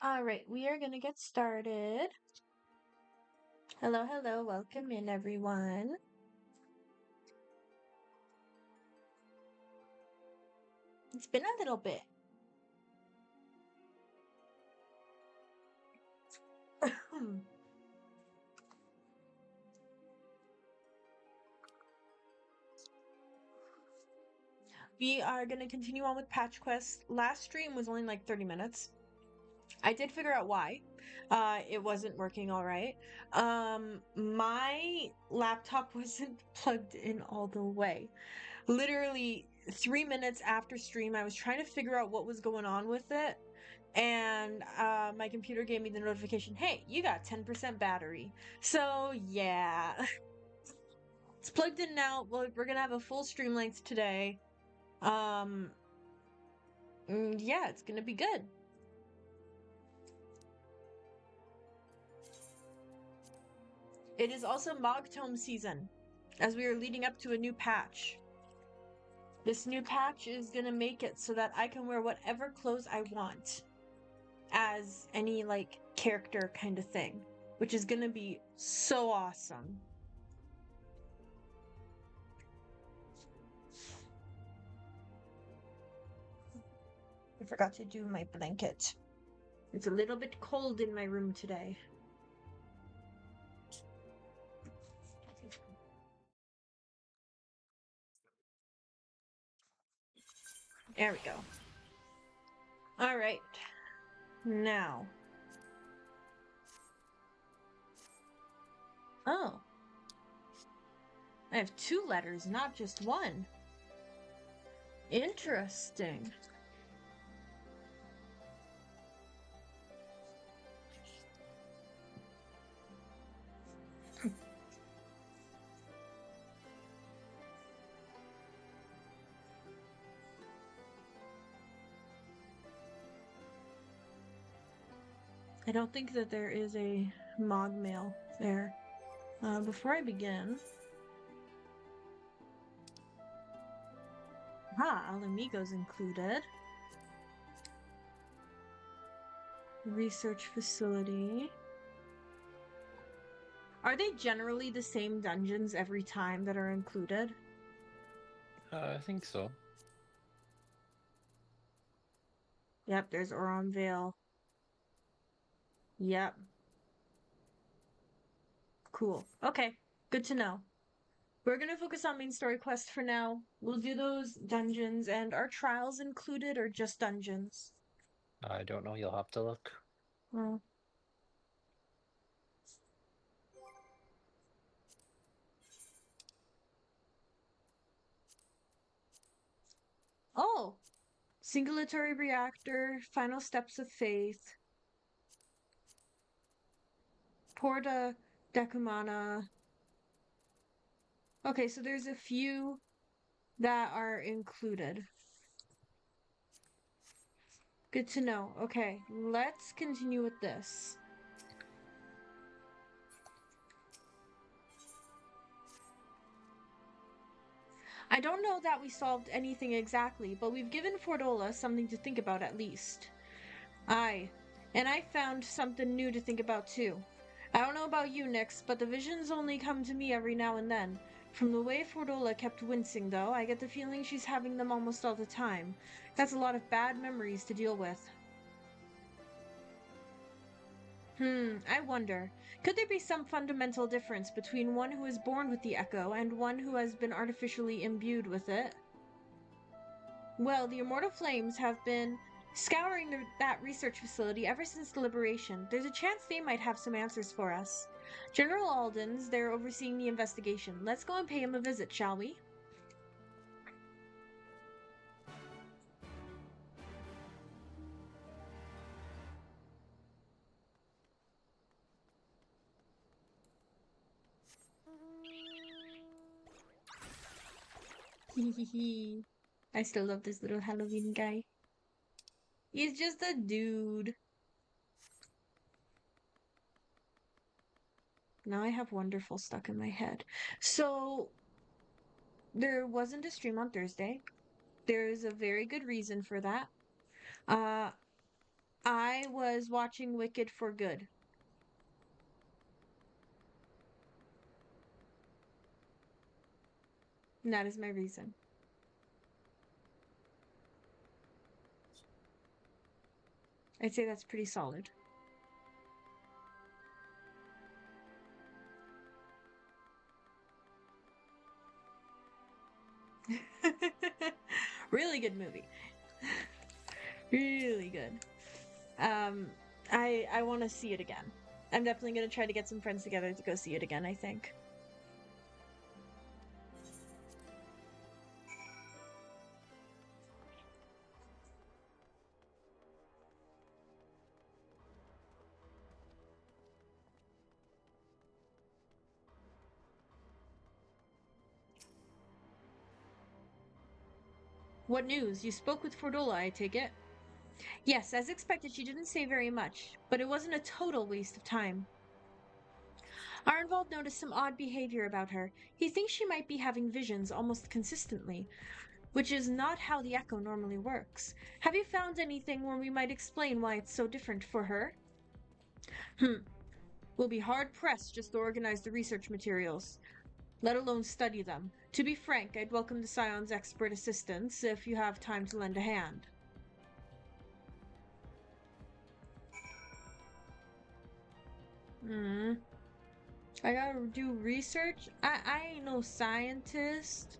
All right, we are going to get started. Hello, hello. Welcome in, everyone. It's been a little bit. We are going to continue on with Patch Quest. Last stream was only like 30 minutes. I did figure out why. It wasn't working all right. My laptop wasn't plugged in all the way. Literally 3 minutes after stream, I was trying to figure out what was going on with it. And my computer gave me the notification, hey, you got 10% battery. So yeah, it's plugged in now. We're gonna have a full stream length today. Yeah, it's gonna be good. It is also MogTome season, as we are leading up to a new patch. This new patch is gonna make it so that I can wear whatever clothes I want as any like character kind of thing, which is gonna be so awesome. I forgot to do my blanket. It's a little bit cold in my room today. There we go. All right. Now. Oh. I have two letters, not just one. Interesting. I don't think that there is a Mog mail there. Before I begin. Alamigo's included. Research facility. Are they generally the same dungeons every time that are included? I think so. Yep, there's Oron Vale. Yep. Cool. Okay, good to know. We're gonna focus on main story quest for now. We'll do those dungeons, and are trials included or just dungeons? I don't know. You'll have to look. Oh. Oh! Singulatory reactor, final steps of faith, Porta Decumana. Okay, so there's a few that are included. Good to know. Okay, let's continue with this. I don't know that we solved anything exactly, but we've given Fordola something to think about at least. Aye, and I found something new to think about too. I don't know about you, Nyx, but the visions only come to me every now and then. From the way Fordola kept wincing, though, I get the feeling she's having them almost all the time. That's a lot of bad memories to deal with. I wonder. Could there be some fundamental difference between one who is born with the echo and one who has been artificially imbued with it? Well, the Immortal Flames have been scouring that research facility ever since the liberation. There's a chance they might have some answers for us. General Alden's there overseeing the investigation. Let's go and pay him a visit, shall we? Hehehe. I still love this little Halloween guy. He's just a dude. Now I have wonderful stuck in my head. So, there wasn't a stream on Thursday. There's a very good reason for that. Uh, I was watching Wicked for good. And that is my reason. I'd say that's pretty solid. Really good movie. Really good. I want to see it again. I'm definitely going to try to get some friends together to go see it again, I think. What news? You spoke with Fordola, I take it? Yes, as expected, she didn't say very much, but it wasn't a total waste of time. Arnvald noticed some odd behavior about her. He thinks she might be having visions almost consistently, which is not how the Echo normally works. Have you found anything where we might explain why it's so different for her? We'll be hard-pressed just to organize the research materials, let alone study them. To be frank, I'd welcome the Scion's expert assistance if you have time to lend a hand. I gotta do research? I ain't no scientist.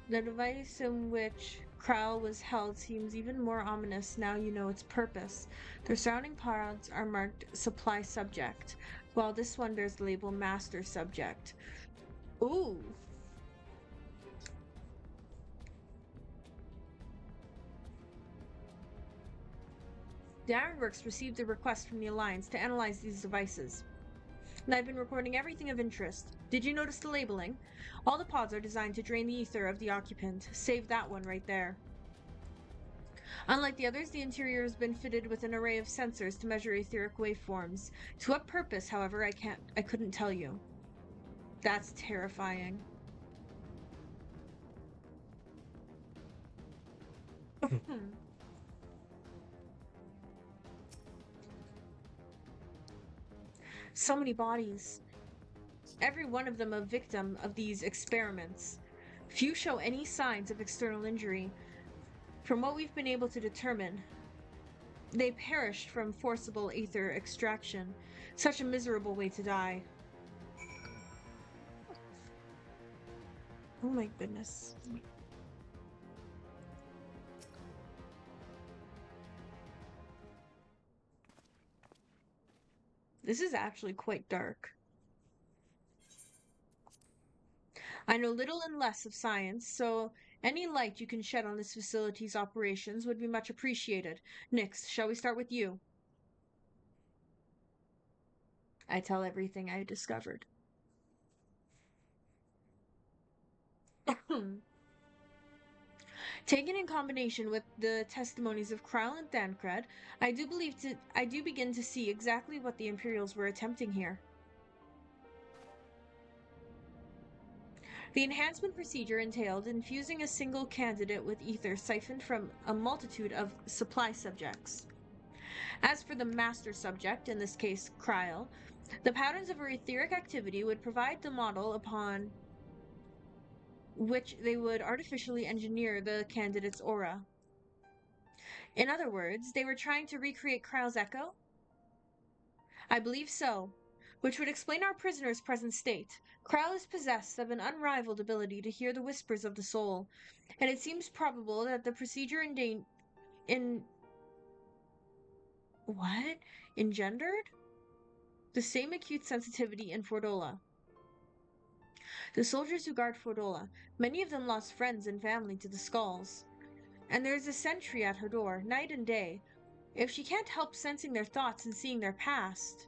The device in which Krell was held seems even more ominous now you know its purpose. The surrounding pods are marked Supply Subject, while this one bears the label Master Subject. Ooh! The Ironworks received a request from the Alliance to analyze these devices, and I've been reporting everything of interest. Did you notice the labeling? All the pods are designed to drain the ether of the occupant, save that one right there. Unlike the others, the interior has been fitted with an array of sensors to measure etheric waveforms. To what purpose, however, I couldn't tell you. That's terrifying. So many bodies. Every one of them a victim of these experiments. Few show any signs of external injury. From what we've been able to determine, they perished from forcible ether extraction. Such a miserable way to die. Oh my goodness. This is actually quite dark. I know little and less of science, so any light you can shed on this facility's operations would be much appreciated. Nix, shall we start with you? I tell everything I discovered. Taken in combination with the testimonies of Kryle and Thancred, I do begin to see exactly what the Imperials were attempting here. The enhancement procedure entailed infusing a single candidate with ether siphoned from a multitude of supply subjects. As for the master subject, in this case Kryle, the patterns of her etheric activity would provide the model upon which they would artificially engineer the candidate's aura. In other words, they were trying to recreate Kryle's echo? I believe so, which would explain our prisoner's present state. Kryle is possessed of an unrivaled ability to hear the whispers of the soul, and it seems probable that the procedure engendered the same acute sensitivity in Fordola. The soldiers who guard Fordola, many of them lost friends and family to the Skulls. And there's a sentry at her door, night and day. If she can't help sensing their thoughts and seeing their past...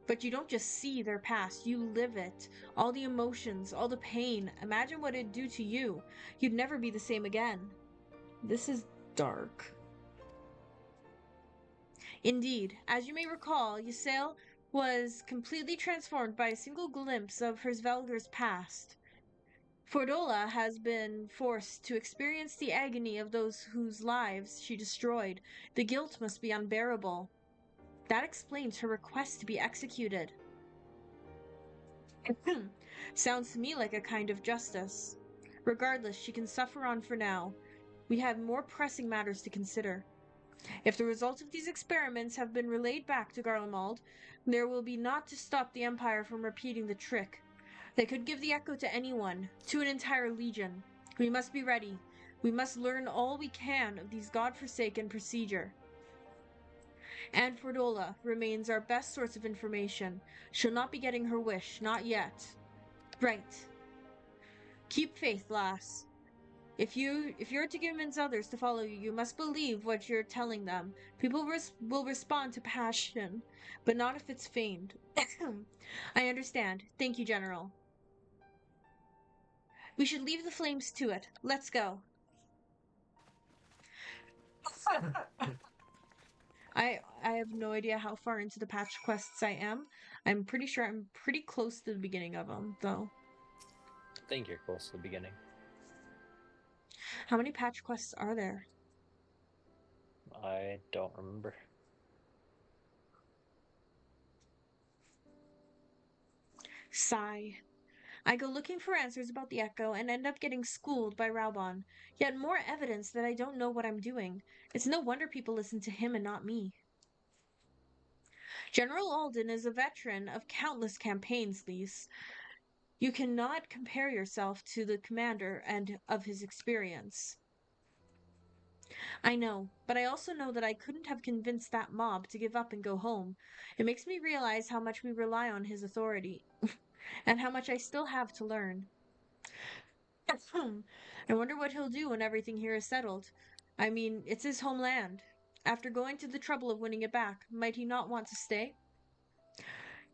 But you don't just see their past, you live it. All the emotions, all the pain. Imagine what it'd do to you. You'd never be the same again. This is dark. Indeed, as you may recall, Ysayle was completely transformed by a single glimpse of her Svelger's past. Fordola has been forced to experience the agony of those whose lives she destroyed. The guilt must be unbearable. That explains her request to be executed. Sounds to me like a kind of justice. Regardless, she can suffer on for now. We have more pressing matters to consider. If the results of these experiments have been relayed back to Garlemald, there will be naught to stop the Empire from repeating the trick. They could give the echo to anyone, to an entire legion. We must be ready. We must learn all we can of these godforsaken procedure. And Fordola remains our best source of information. She'll not be getting her wish, not yet. Right. Keep faith, lass. If you're to convince others to follow you, you must believe what you're telling them. People will respond to passion, but not if it's feigned. I understand. Thank you, General. We should leave the flames to it. Let's go. I have no idea how far into the patch quests I am. I'm pretty sure I'm pretty close to the beginning of them, though. I think you're close to the beginning. How many patch quests are there? I don't remember. Sigh. I go looking for answers about the Echo and end up getting schooled by Raubon. Yet more evidence that I don't know what I'm doing. It's no wonder people listen to him and not me. General Alden is a veteran of countless campaigns, Lise. You cannot compare yourself to the commander and of his experience. I know, but I also know that I couldn't have convinced that mob to give up and go home. It makes me realize how much we rely on his authority, and how much I still have to learn. I wonder what he'll do when everything here is settled. I mean, it's his homeland. After going to the trouble of winning it back, might he not want to stay?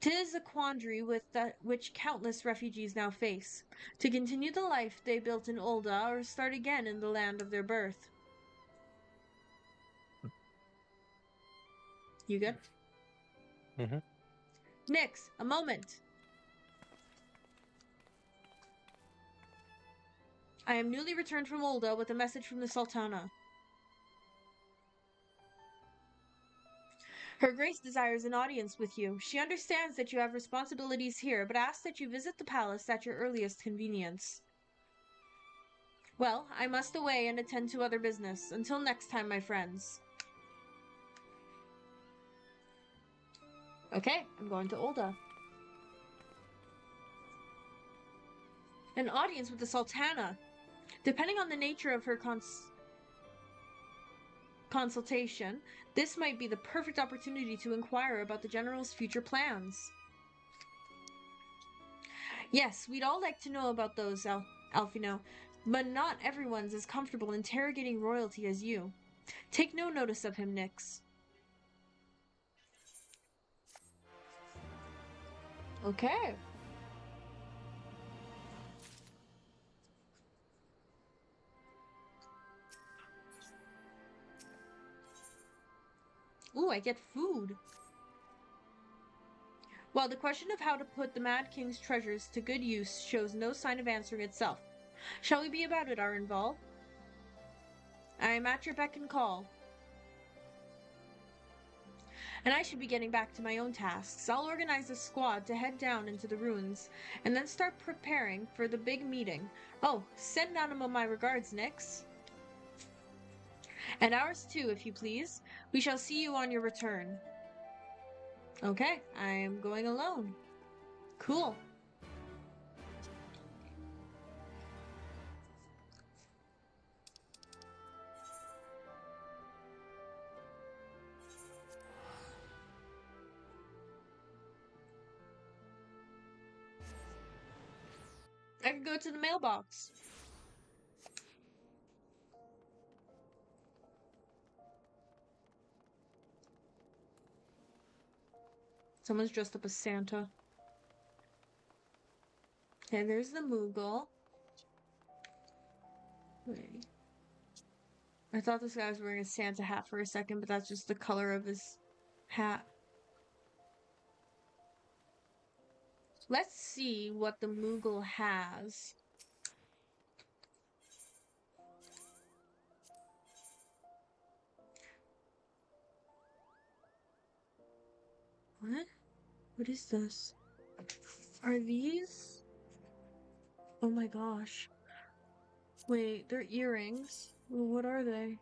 'Tis a quandary which countless refugees now face. To continue the life they built in Ul'dah or start again in the land of their birth. You good? Mm-hmm. Nix, a moment. I am newly returned from Ul'dah with a message from the Sultana. Her Grace desires an audience with you. She understands that you have responsibilities here, but asks that you visit the palace at your earliest convenience. Well, I must away and attend to other business. Until next time, my friends. Okay, I'm going to Ul'dah. An audience with the Sultana. Depending on the nature of her consultation, this might be the perfect opportunity to inquire about the General's future plans. Yes, we'd all like to know about those, Alfino, but not everyone's as comfortable interrogating royalty as you. Take no notice of him, Nix. Okay. Ooh, I get food. While the question of how to put the Mad King's treasures to good use shows no sign of answering itself, shall we be about it, Arenval? I am at your beck and call. And I should be getting back to my own tasks. I'll organize a squad to head down into the ruins, and then start preparing for the big meeting. Oh, send Anima my regards, Nix. And ours too, if you please. We shall see you on your return. Okay, I am going alone. Cool. I can go to the mailbox. Someone's dressed up as Santa. Okay, there's the Moogle. Wait. I thought this guy was wearing a Santa hat for a second, but that's just the color of his Hat. Let's see what the Moogle has. What? What is this? Are these? Oh my gosh. Wait, they're earrings. What are they?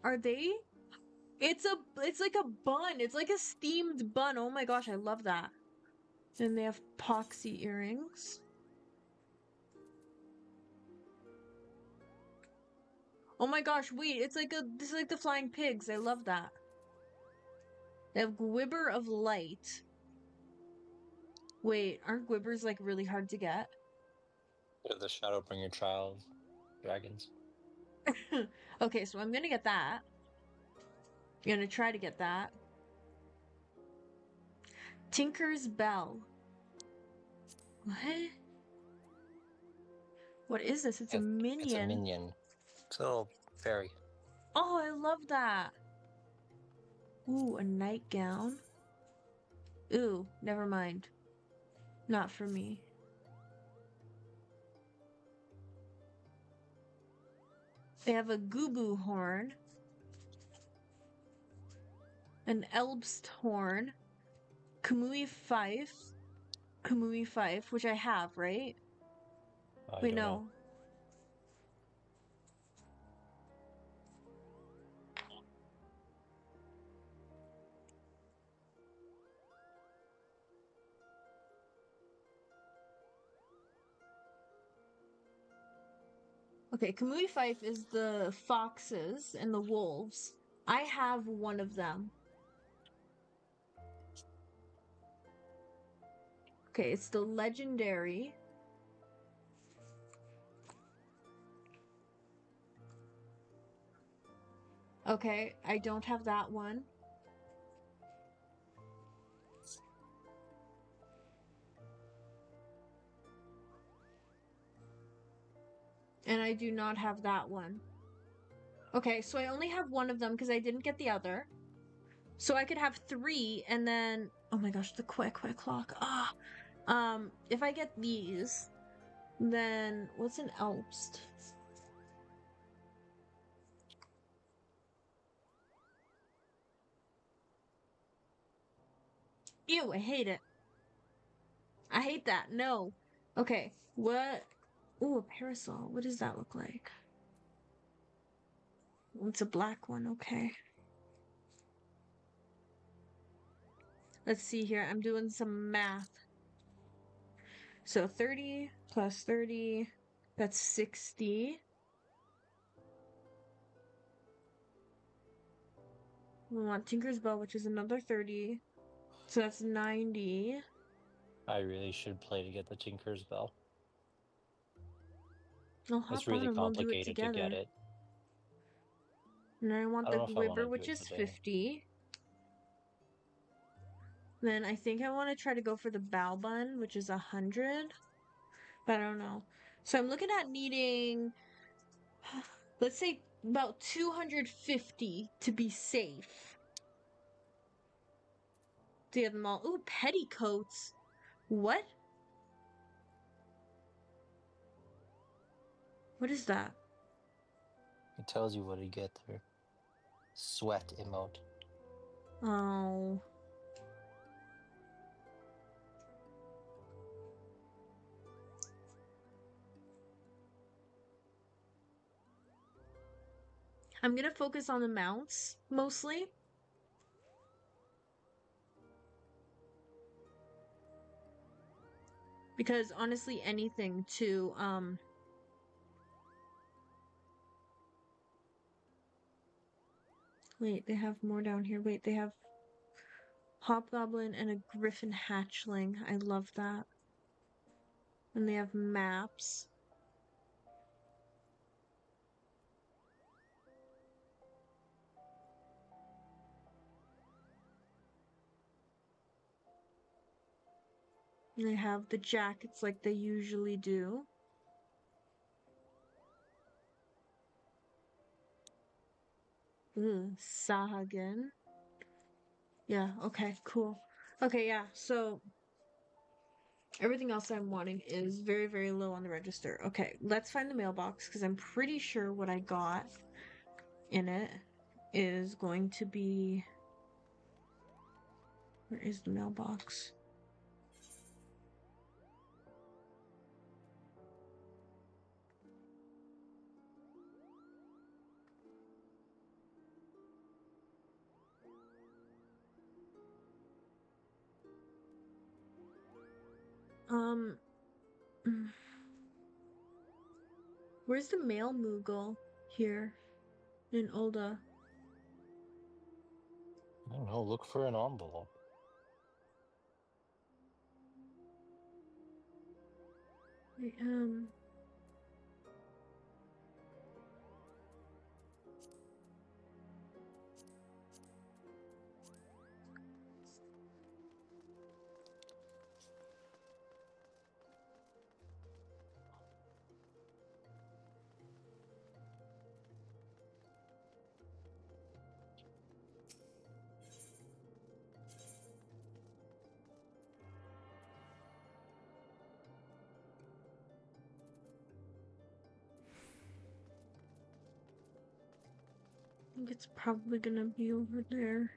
Are they? It's like a bun. It's like a steamed bun. Oh my gosh, I love that. And they have poxy earrings. Oh my gosh, wait, this is like the flying pigs. I love that. They have Gwibber of Light. Wait, aren't Gwibbers like really hard to get? They're the Shadowbringer child dragons. Okay, so I'm gonna get that. I'm gonna try to get that. Tinker's Bell. What? What is this? It's a minion. It's a minion. It's a little fairy. Oh, I love that. Ooh, a nightgown. Ooh, never mind. Not for me. They have a Gubu horn. An Elbst horn. Kamui fife. Kamui fife, which I have, right? I Wait, don't know. no. Okay, Kamui fife is the foxes and the wolves. I have one of them. Okay, it's the legendary. Okay, I don't have that one. And I do not have that one. Okay, so I only have one of them because I didn't get the other. So I could have three and then... Oh my gosh, the quick clock. Ah! If I get these, then... What's an Elbst? Ew, I hate it. I hate that. No. Okay, what... Ooh, a parasol. What does that look like? It's a black one, okay. Let's see here. I'm doing some math. So 30 plus 30, that's 60. We want Tinker's Bell, which is another 30. So that's 90. I really should play to get the Tinker's Bell. I'll hop It's really on and we'll do it complicated to get together. it. And then I want I the don't know if I want to Gwibber, do which it is today. 50. Then I think I want to try to go for the Bow Bun, which is 100. But I don't know. So I'm looking at needing, let's say, about 250 to be safe. To get them all. Ooh, petticoats. What? What is that? It tells you what to get there. Sweat emote. Oh. I'm gonna focus on the mounts, mostly. Because honestly, anything to, Wait, they have more down here. Wait, they have Hobgoblin and a Griffin Hatchling. I love that. And they have maps. And they have the jackets like they usually do. Sahagan. Yeah, okay, cool. Okay, yeah, so everything else I'm wanting is very, very low on the register. Okay, let's find the mailbox because I'm pretty sure what I got in it is going to be. Where is the mailbox? Um, where's the mail Moogle here in Ulda? I don't know. Look for an envelope. I, think it's probably gonna be over there.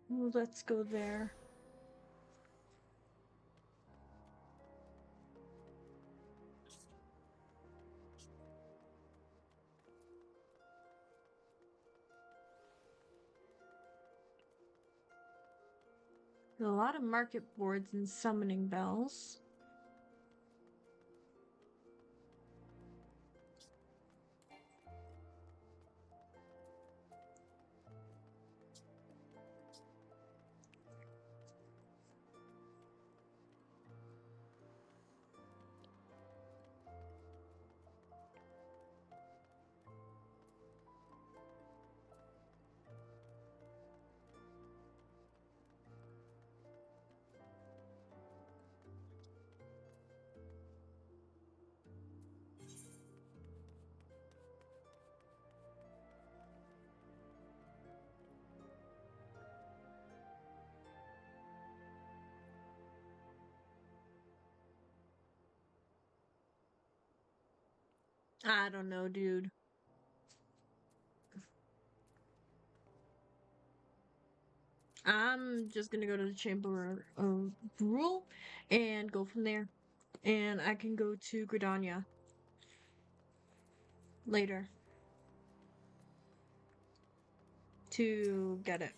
Well, let's go there. A lot of market boards and summoning bells. I don't know, dude. I'm just gonna go to the Chamber of Rule and go from there. And I can go to Gridania later to get it.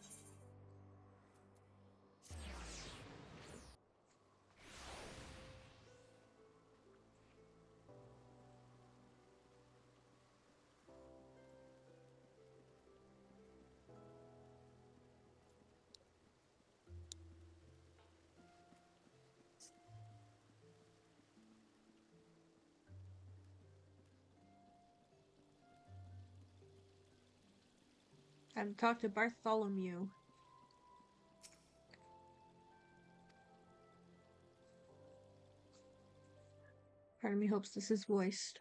I have to talk to Bartholomew. Part of me hopes this is voiced.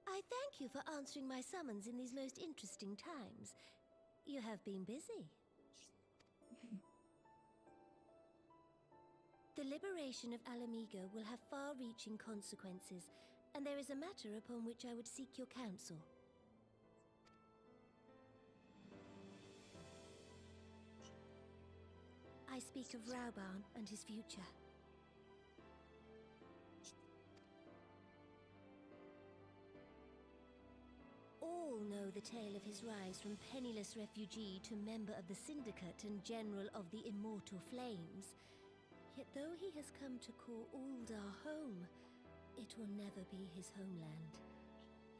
I thank you for answering my summons in these most interesting times. You have been busy. The liberation of Alamigo will have far-reaching consequences, and there is a matter upon which I would seek your counsel. I speak of Rauban and his future. All know the tale of his rise from penniless refugee to member of the Syndicate and General of the Immortal Flames. Yet though he has come to call Uldar home, it will never be his homeland.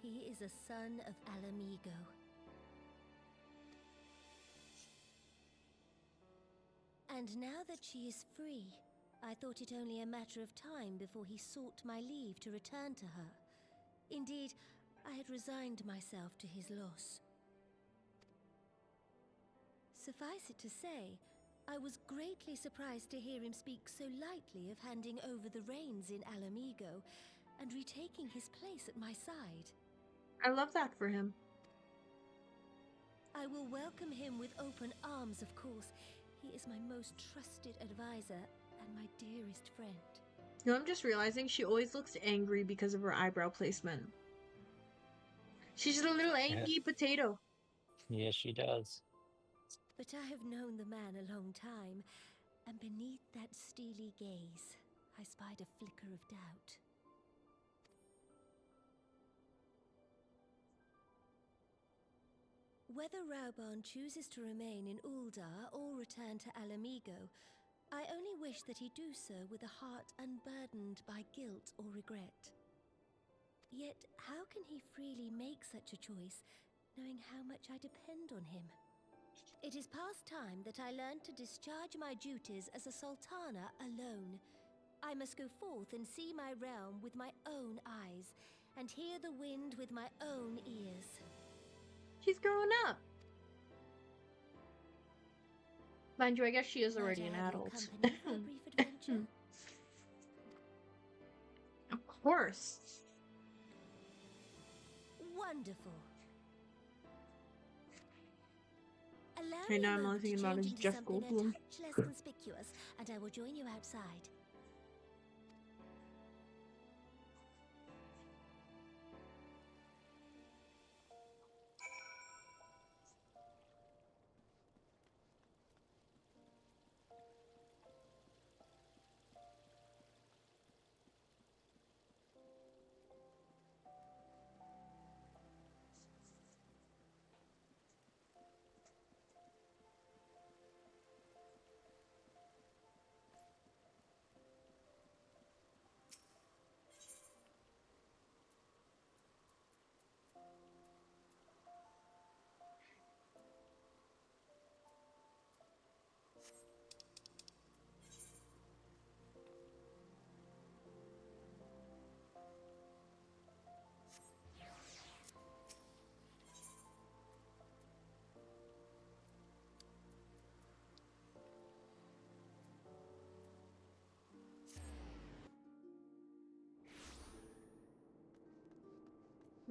He is a son of Alamigo. And now that she is free, I thought it only a matter of time before he sought my leave to return to her. Indeed, I had resigned myself to his loss. Suffice it to say, I was greatly surprised to hear him speak so lightly of handing over the reins in Alamigo and retaking his place at my side. I love that for him. I will welcome him with open arms, of course. He is my most trusted advisor and my dearest friend. You know, I'm just realizing she always looks angry because of her eyebrow placement. She's just a little angry potato. Yes, she does. But I have known the man a long time, and beneath that steely gaze, I spied a flicker of doubt. Whether Rauban chooses to remain in Uldar or return to Alamigo, I only wish that he do so with a heart unburdened by guilt or regret. Yet, how can he freely make such a choice, knowing how much I depend on him? It is past time that I learned to discharge my duties as a sultana alone. I must go forth and see my realm with my own eyes, and hear the wind with my own ears. She's growing up. Mind you, I guess she is already an adult. Company for a brief adventure? Of course. Wonderful. Allow Right me now a I'm only moment to thinking about change is into Jeff something Goldblum. a touch less conspicuous, and I will join you outside.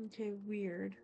Okay, weird.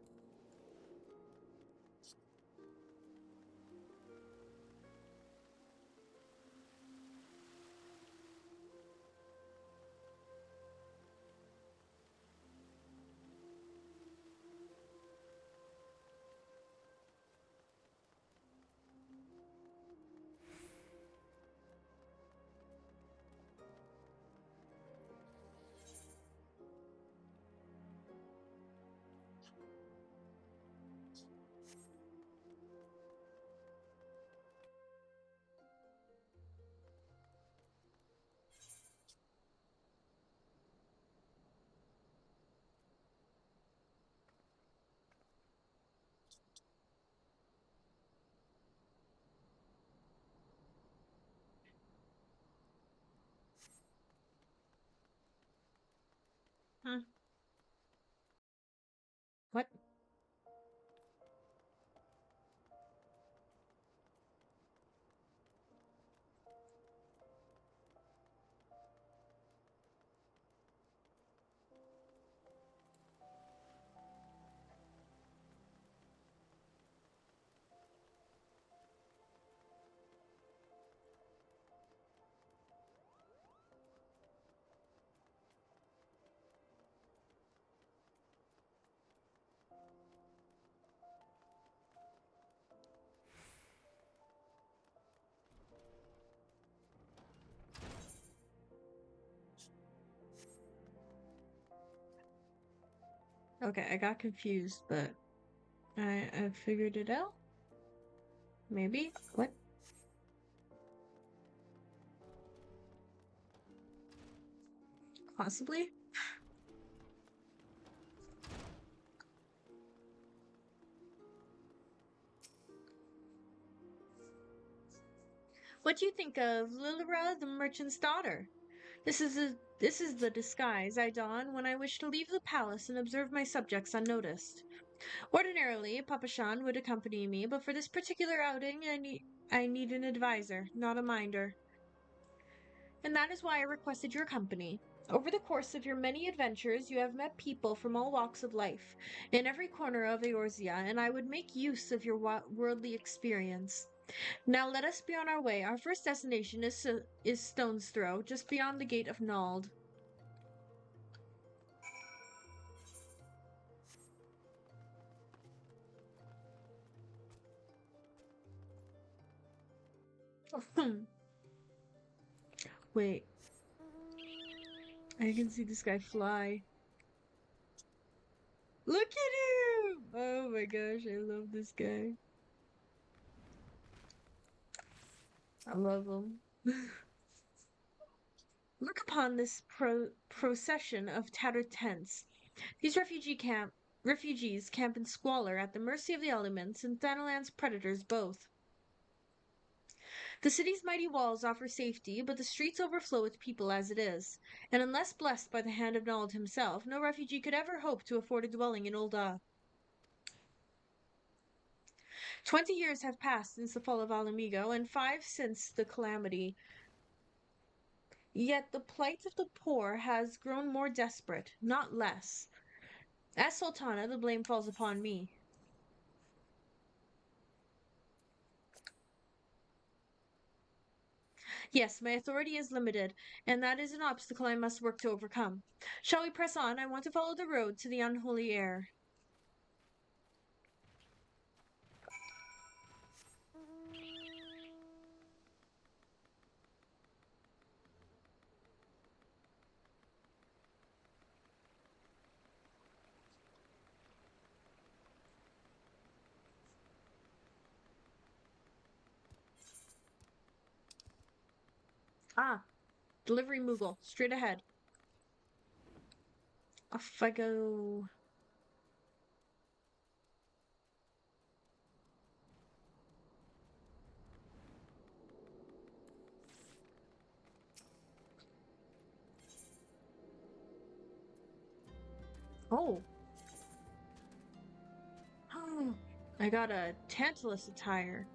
Huh. What? Okay, I got confused, but I figured it out. Maybe? What? Possibly? What do you think of Lilira, the merchant's daughter? This is the disguise I don when I wish to leave the palace and observe my subjects unnoticed. Ordinarily, Papashan would accompany me, but for this particular outing, I need an advisor, not a minder. And that is why I requested your company. Over the course of your many adventures, you have met people from all walks of life, in every corner of Eorzea, and I would make use of your worldly experience. Now let us be on our way. Our first destination is Stone's Throw, just beyond the gate of Nald. Wait, I can see this guy fly. Look at him! Oh my gosh, I love this guy. I love him. Look upon this procession of tattered tents. These refugees camp in squalor at the mercy of the elements and Thanalan's predators both. The city's mighty walls offer safety, but the streets overflow with people as it is, and unless blessed by the hand of Nald himself, no refugee could ever hope to afford a dwelling in Ul'dah. 20 years have passed since the fall of Alamigo, and 5 since the calamity. Yet the plight of the poor has grown more desperate, not less. As Sultana, the blame falls upon me. Yes, my authority is limited, and that is an obstacle I must work to overcome. Shall we press on? I want to follow the road to the unholy air. Ah, delivery Moogle, straight ahead. Off I go. Oh. Oh, I got a Tantalus attire.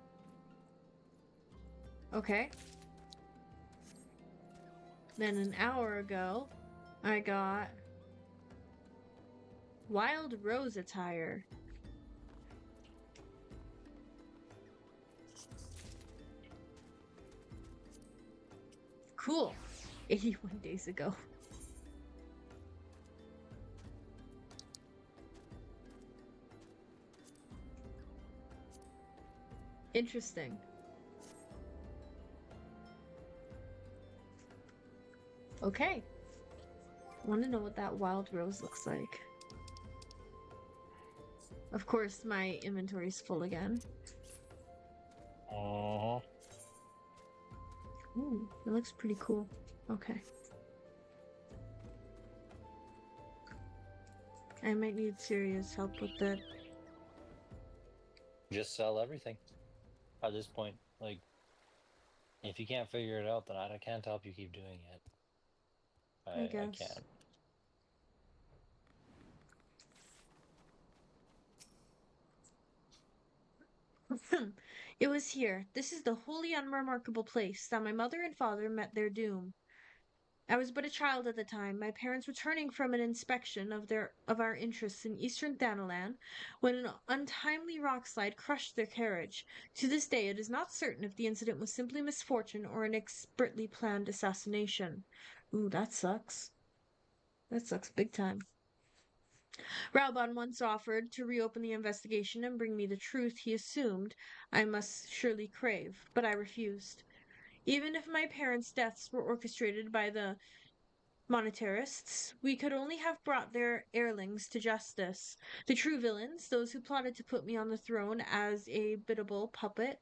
Okay. Then an hour ago, I got Wild Rose attire. Cool. 81 days ago. Interesting. Okay. Want to know what that wild rose looks like. Of course, my inventory's full again. Oh. Ooh, it looks pretty cool. Okay. I might need serious help with that. Just sell everything. At this point, like, if you can't figure it out, then I can't help you keep doing it. I guess. I can't. It was here. This is the wholly unremarkable place that my mother and father met their doom. I was but a child at the time, my parents returning from an inspection of our interests in eastern Thanalan, when an untimely rockslide crushed their carriage. To this day, it is not certain if the incident was simply misfortune or an expertly planned assassination. Ooh, that sucks. That sucks big time. Raubon once offered to reopen the investigation and bring me the truth he assumed I must surely crave, but I refused. Even if my parents' deaths were orchestrated by the monetarists, we could only have brought their heirlings to justice. The true villains, those who plotted to put me on the throne as a biddable puppet,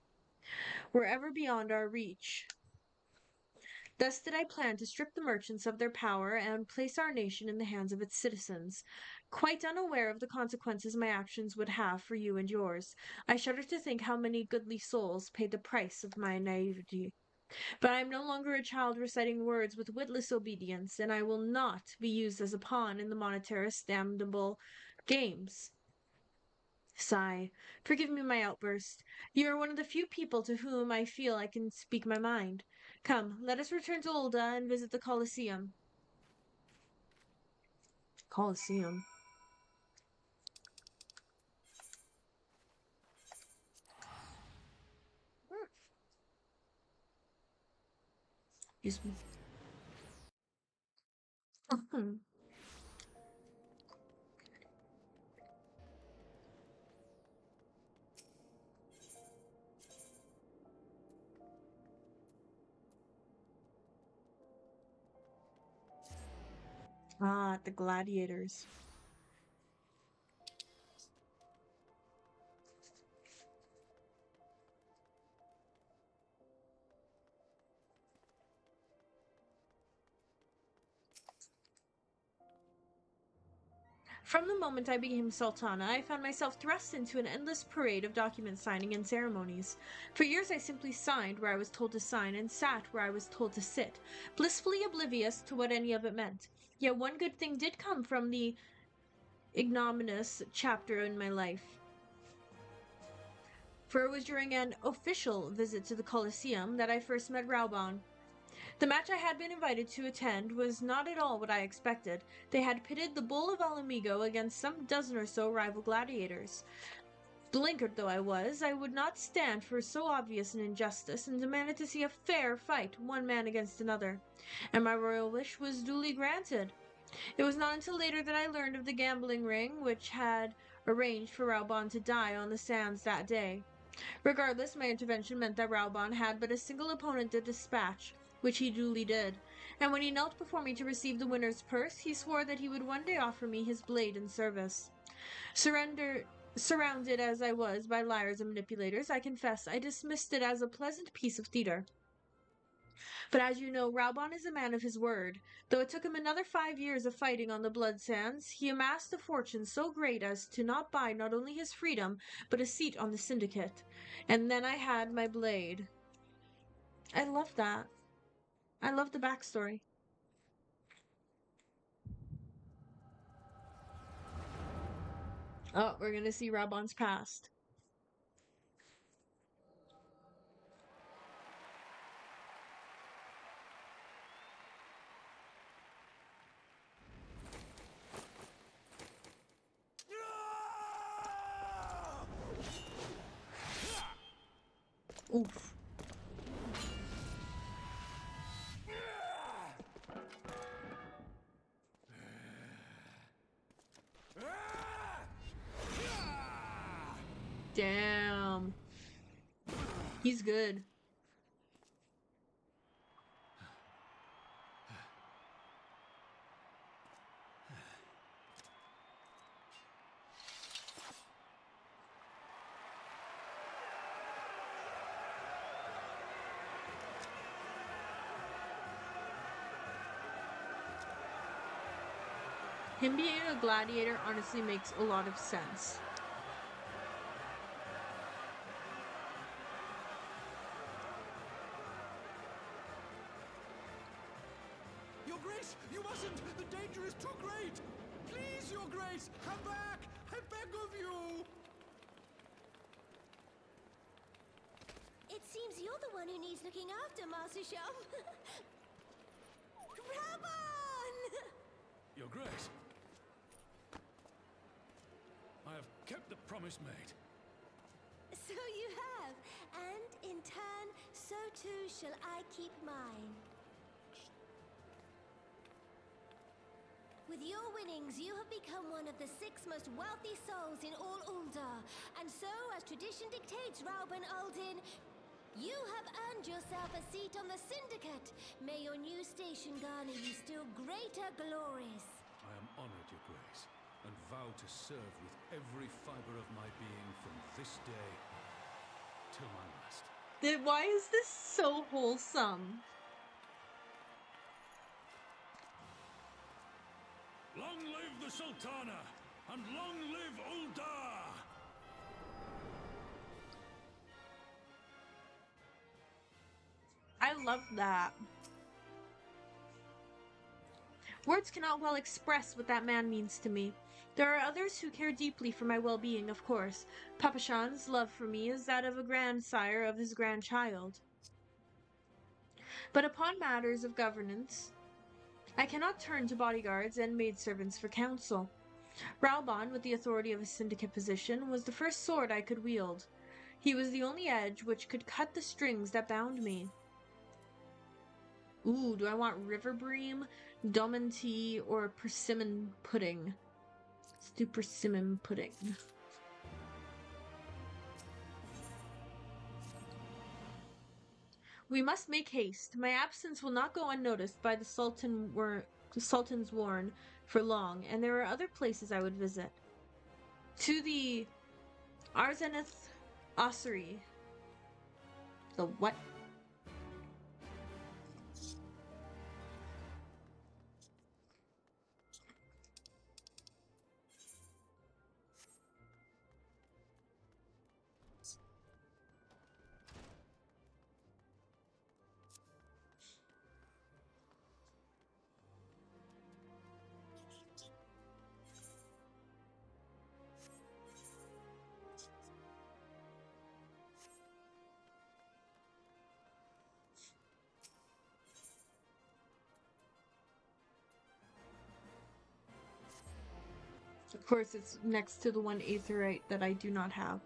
were ever beyond our reach. Thus did I plan to strip the merchants of their power and place our nation in the hands of its citizens. Quite unaware of the consequences my actions would have for you and yours, I shudder to think how many goodly souls paid the price of my naivety. But I am no longer a child reciting words with witless obedience, and I will not be used as a pawn in the monetarist damnable games. Sigh. Forgive me my outburst. You are one of the few people to whom I feel I can speak my mind. Come, let us return to Ulda and visit the Colosseum. Colosseum. Excuse me. Ah, the gladiators. From the moment I became Sultana, I found myself thrust into an endless parade of document signing and ceremonies. For years I simply signed where I was told to sign and sat where I was told to sit, blissfully oblivious to what any of it meant. Yet one good thing did come from the ignominious chapter in my life. For it was during an official visit to the Colosseum that I first met Raubon. The match I had been invited to attend was not at all what I expected. They had pitted the Bull of Alamigo against some dozen or so rival gladiators. Blinkered though I was, I would not stand for so obvious an injustice and demanded to see a fair fight, one man against another. And my royal wish was duly granted. It was not until later that I learned of the gambling ring which had arranged for Raubon to die on the sands that day. Regardless, my intervention meant that Raubon had but a single opponent to dispatch, which he duly did, and when he knelt before me to receive the winner's purse, he swore that he would one day offer me his blade in service. Surrounded as I was by liars and manipulators, I confess I dismissed it as a pleasant piece of theater. But as you know, Raubon is a man of his word. Though it took him another 5 years of fighting on the blood sands, he amassed a fortune so great as to not buy not only his freedom, but a seat on the syndicate. And then I had my blade. I love that. I love the backstory. Oh, we're gonna see Raubon's past. Oof. Damn. He's good. Him being a gladiator honestly makes a lot of sense. Your Grace, you mustn't! The danger is too great! Please, Your Grace, come back! I beg of you! It seems you're the one who needs looking after, Master Shum. Rabon! Your Grace, I have kept the promise made. So you have, and in turn, so too shall I keep mine. With your winnings, you have become one of the 6 most wealthy souls in all Ulda. And so, as tradition dictates, Rauben Aldin, you have earned yourself a seat on the Syndicate. May your new station garner you still greater glories. I am honored, Your Grace, and vow to serve with every fiber of my being from this day till my last. Why is this so wholesome? Long live the Sultana, and long live Ulda! I love that. Words cannot well express what that man means to me. There are others who care deeply for my well-being, of course. Papashan's love for me is that of a grandsire of his grandchild. But upon matters of governance, I cannot turn to bodyguards and maidservants for counsel. Raubon, with the authority of a syndicate position, was the first sword I could wield. He was the only edge which could cut the strings that bound me. Ooh, do I want River Bream, Doman Tea, or Persimmon Pudding? Let's do Persimmon Pudding. We must make haste. My absence will not go unnoticed by the Sultan's warren for long, and there are other places I would visit. To the Arzeneth Ossuary. The what? Of course, it's next to the one aetherite that I do not have.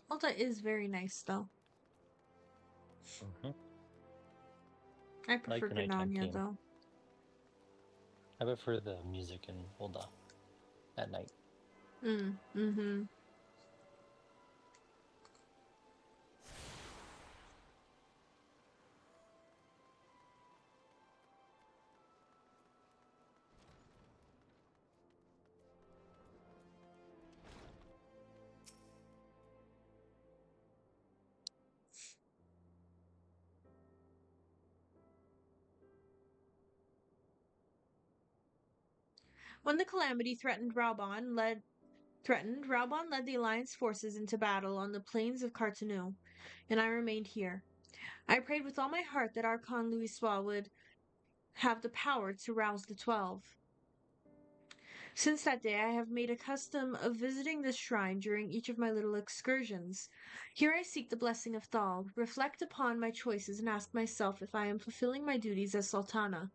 Malta is very nice, though. Mm-hmm. I prefer Like the nighttime Granania, theme. though. I prefer the music in Ulda at night. Mm-hmm. When the calamity Raubon led the Alliance forces into battle on the plains of Cartanu, and I remained here. I prayed with all my heart that Archon Louisoix would have the power to rouse the 12. Since that day, I have made a custom of visiting this shrine during each of my little excursions. Here I seek the blessing of Thal, reflect upon my choices, and ask myself if I am fulfilling my duties as Sultana.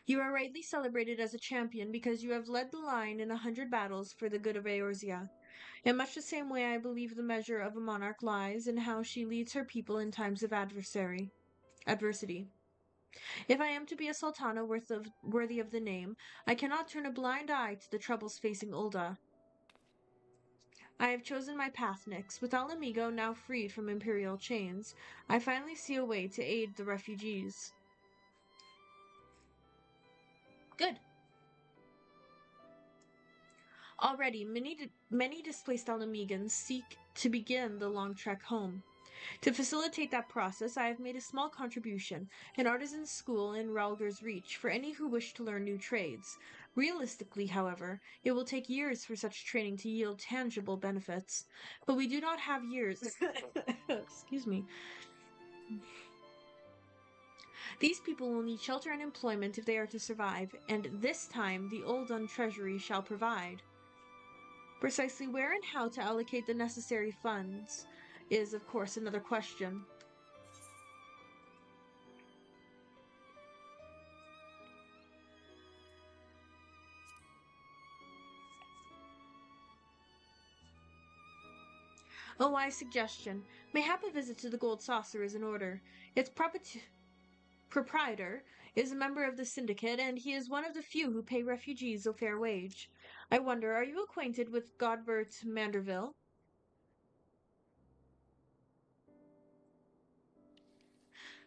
You are rightly celebrated as a champion because you have led the line in 100 battles for the good of Eorzea. In much the same way I believe the measure of a monarch lies in how she leads her people in times of adversity. If I am to be a sultana worthy of the name, I cannot turn a blind eye to the troubles facing Ulda. I have chosen my path, Nyx. With Alamigo now freed from imperial chains, I finally see a way to aid the refugees. Good. Already, many displaced Alamegans seek to begin the long trek home. To facilitate that process, I have made a small contribution, an artisan's school in Ralger's Reach, for any who wish to learn new trades. Realistically, however, it will take years for such training to yield tangible benefits. But we do not have years. Excuse me. These people will need shelter and employment if they are to survive, and this time the Uldan Treasury shall provide. Precisely where and how to allocate the necessary funds is, of course, another question. A wise suggestion. Mayhap a visit to the Gold Saucer is in order. Its proprietor is a member of the syndicate, and he is one of the few who pay refugees a fair wage. I wonder, are you acquainted with Godbert Manderville?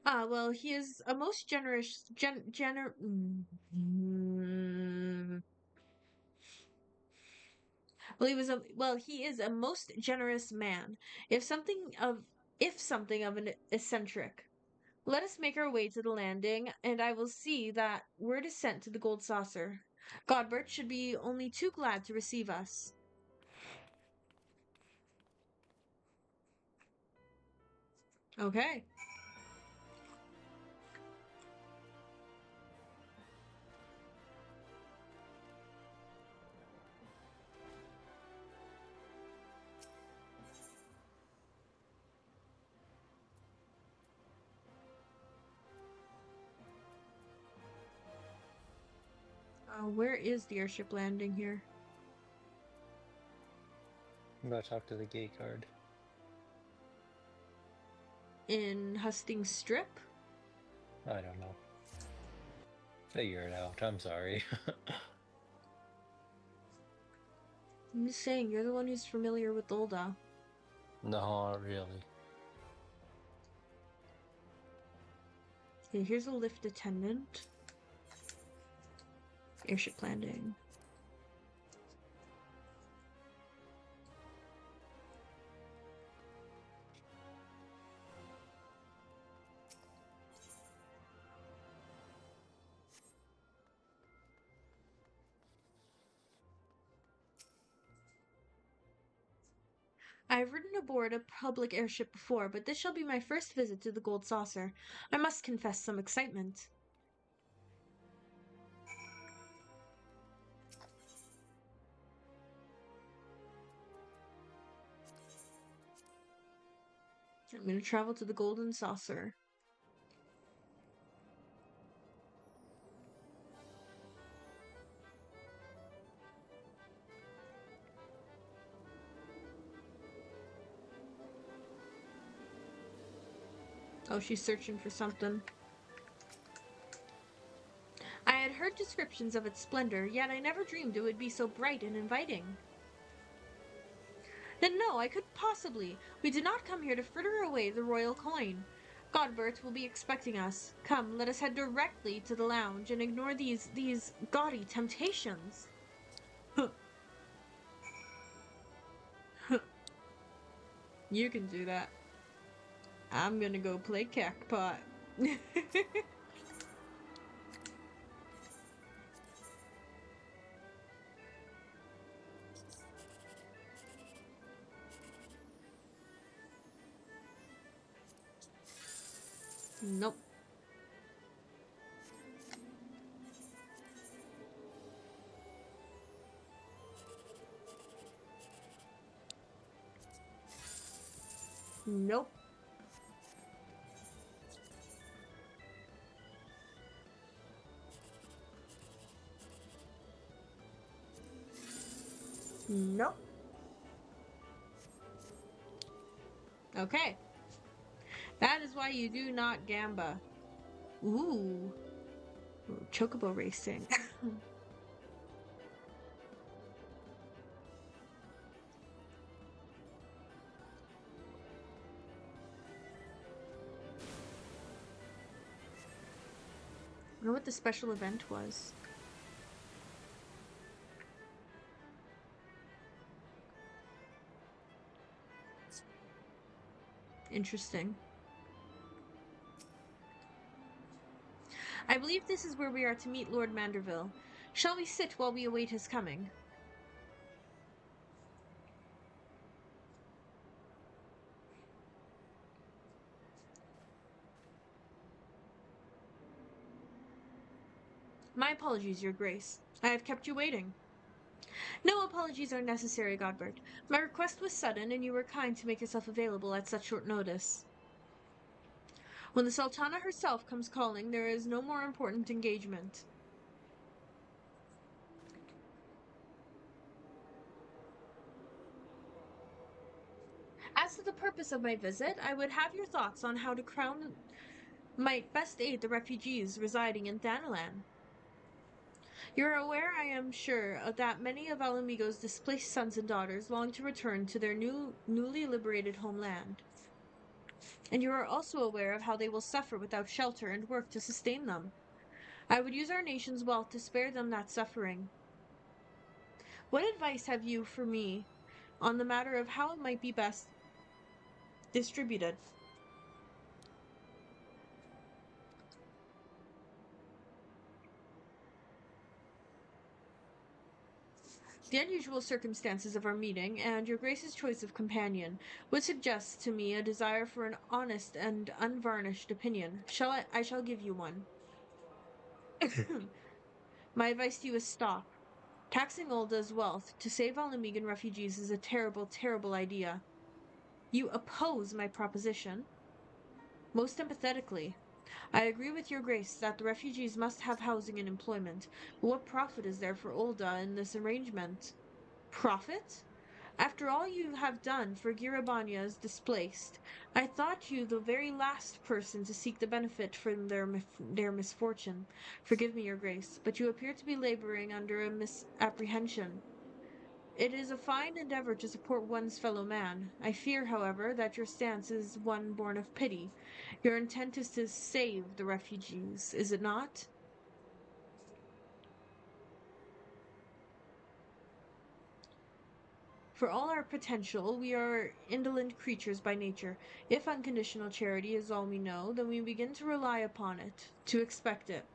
Ah, well, he is a most generous he is a most generous man. If something of an eccentric. Let us make our way to the landing, and I will see that word is sent to the gold saucer. Godbert should be only too glad to receive us. Okay. Where is the airship landing here? I'm going to talk to the gate guard. In Hustings Strip? I don't know. Figure it out. I'm sorry. I'm just saying, you're the one who's familiar with Ulda. No, not really. Okay, here's a lift attendant. Airship landing. I've ridden aboard a public airship before, but this shall be my first visit to the Gold Saucer. I must confess some excitement. I'm going to travel to the Golden Saucer. Oh, she's searching for something. I had heard descriptions of its splendor, yet I never dreamed it would be so bright and inviting. Then no, I couldn't possibly. We did not come here to fritter away the royal coin. Godbert will be expecting us. Come, let us head directly to the lounge and ignore these gaudy temptations. You can do that. I'm gonna go play Cacpot. Nope. Nope. Nope. Okay. That is why you do not gamba. Ooh. Chocobo racing. I wonder what the special event was. Interesting. I believe this is where we are to meet Lord Manderville. Shall we sit while we await his coming? My apologies, Your Grace. I have kept you waiting. No apologies are necessary, Godbert. My request was sudden, and you were kind to make yourself available at such short notice. When the Sultana herself comes calling, there is no more important engagement. As to the purpose of my visit, I would have your thoughts on how the Crown might best aid the refugees residing in Thanalan. You're aware, I am sure, that many of Alamigo's displaced sons and daughters long to return to their newly liberated homeland. And you are also aware of how they will suffer without shelter and work to sustain them. I would use our nation's wealth to spare them that suffering. What advice have you for me on the matter of how it might be best distributed? The unusual circumstances of our meeting, and your Grace's choice of companion, would suggest to me a desire for an honest and unvarnished opinion. I shall give you one. My advice to you is stop. Taxing Ulda's wealth to save Alamegan refugees is a terrible, terrible idea. You oppose my proposition? Most empathetically. I agree with your Grace that the refugees must have housing and employment, but what profit is there for Ulda in this arrangement? Profit? After all you have done for Girabania's displaced, I thought you the very last person to seek the benefit from their misfortune. Forgive me, your Grace, but you appear to be laboring under a misapprehension. It is a fine endeavor to support one's fellow man. I fear, however, that your stance is one born of pity. Your intent is to save the refugees, is it not? For all our potential, we are indolent creatures by nature. If unconditional charity is all we know, then we begin to rely upon it, to expect it.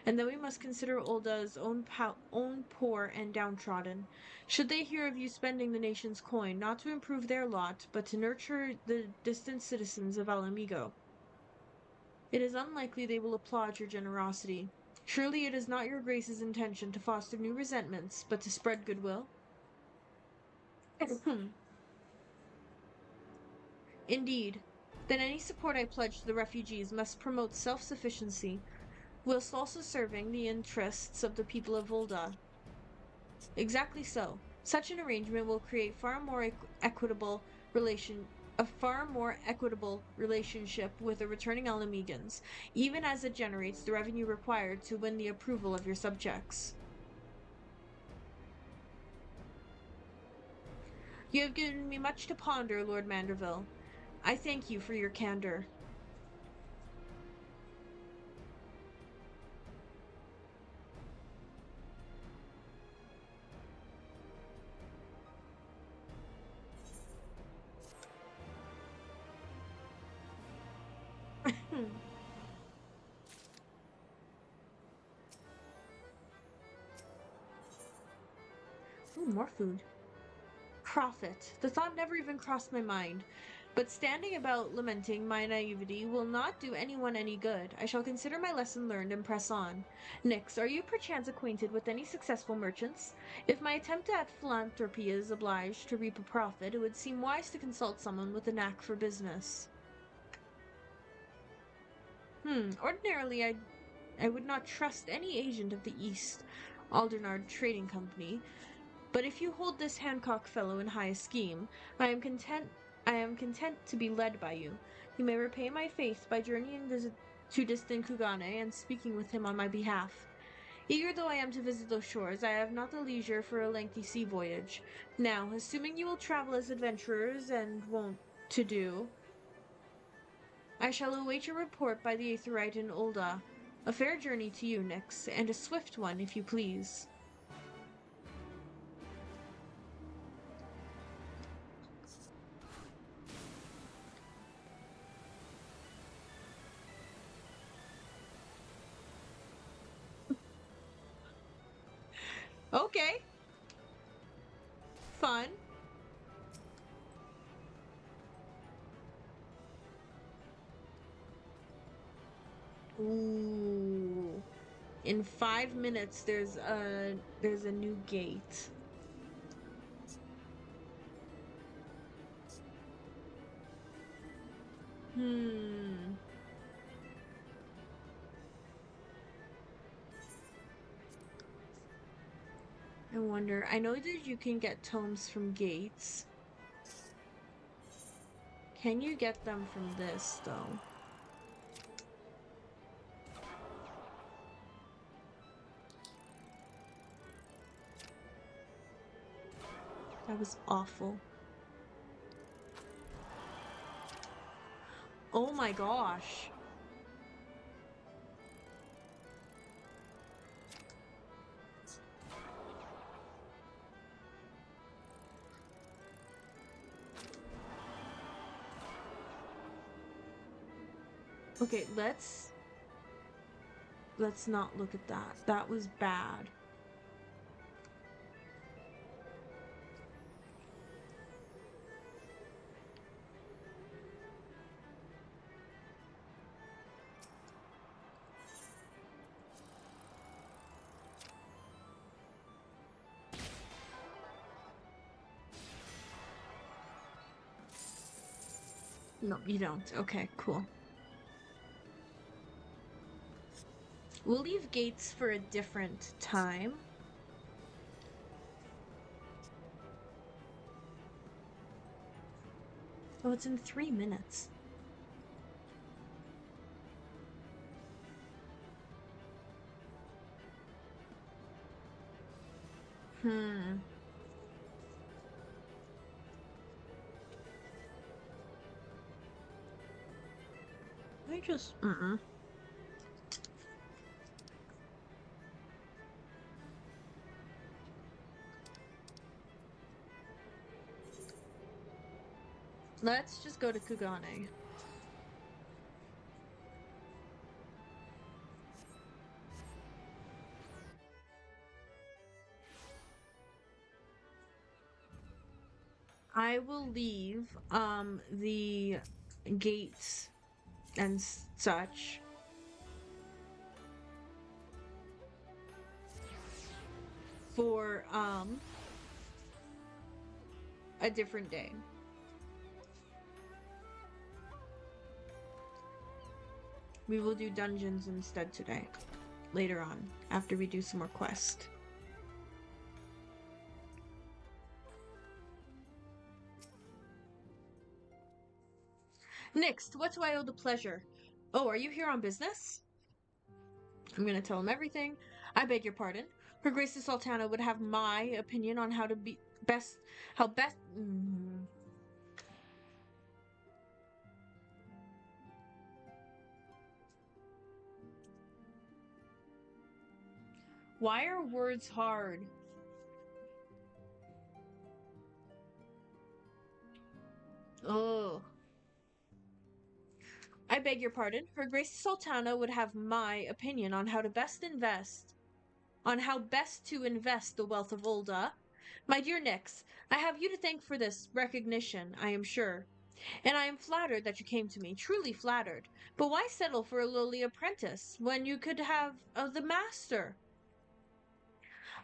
And then we must consider Ulda's own poor and downtrodden. Should they hear of you spending the nation's coin, not to improve their lot, but to nurture the distant citizens of Alamigo, it is unlikely they will applaud your generosity. Surely it is not your Grace's intention to foster new resentments, but to spread goodwill? Indeed. Then any support I pledge to the refugees must promote self-sufficiency, whilst also serving the interests of the people of Volda. Exactly so. Such an arrangement will create a far more equitable relationship with the returning Alamegans, even as it generates the revenue required to win the approval of your subjects. You have given me much to ponder, Lord Manderville. I thank you for your candor. Ooh, more food. Profit. The thought never even crossed my mind. But standing about lamenting my naivety will not do anyone any good. I shall consider my lesson learned and press on. Nix, are you perchance acquainted with any successful merchants? If my attempt at philanthropy is obliged to reap a profit, it would seem wise to consult someone with a knack for business. Ordinarily I would not trust any agent of the East Aldernard Trading Company, but if you hold this Hancock fellow in high esteem, I am content to be led by you. You may repay my faith by journeying to distant Kugane and speaking with him on my behalf. Eager though I am to visit those shores, I have not the leisure for a lengthy sea voyage. Now, assuming you will travel as adventurers and wont to do, I shall await your report by the Aetheryte in Ulda. A fair journey to you, Nix, and a swift one, if you please. Okay. Fun. Ooh. In 5 minutes, there's a new gate. I wonder. I know that you can get tomes from gates. Can you get them from this, though? That was awful. Oh my gosh. Okay, let's not look at that. That was bad. No, you don't. Okay, cool. We'll leave gates for a different time. Oh, it's in 3 minutes. I just, Let's just go to Kugane. I will leave the gates and such for a different day. We will do dungeons instead today. Later on, after we do some more quests. Next, what do I owe the pleasure? Oh, are you here on business? I'm gonna tell him everything. I beg your pardon. Her Grace the Sultana would have my opinion on how to be best. How best. Why are words hard? Oh. I beg your pardon. Her Grace the Sultana would have my opinion on how to best invest. On how best to invest the wealth of Ulda. My dear Nyx, I have you to thank for this recognition, I am sure. And I am flattered that you came to me, truly flattered. But why settle for a lowly apprentice when you could have the master?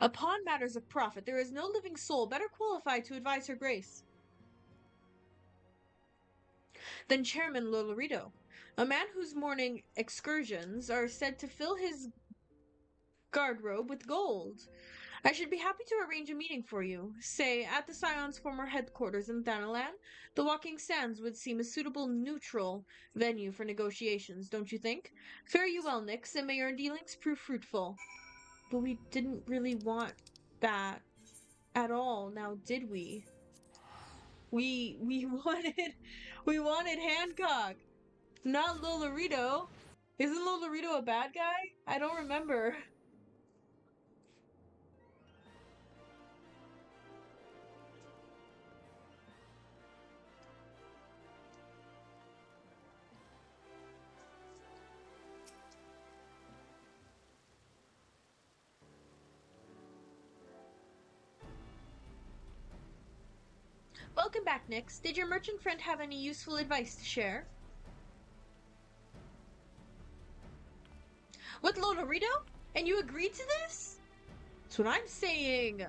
Upon matters of profit, there is no living soul better qualified to advise her grace than Chairman Lolorito, a man whose morning excursions are said to fill his garderobe with gold. I should be happy to arrange a meeting for you, say, at the Scion's former headquarters in Thanalan. The Walking Sands would seem a suitable neutral venue for negotiations, don't you think? Fare you well, Nyx, and may your dealings prove fruitful. But we didn't really want that at all, now did we? We wanted Hancock, not Lolorito. Isn't Lolorito a bad guy? I don't remember. Welcome back, Nyx. Did your merchant friend have any useful advice to share? With Lolorito? And you agreed to this? That's what I'm saying.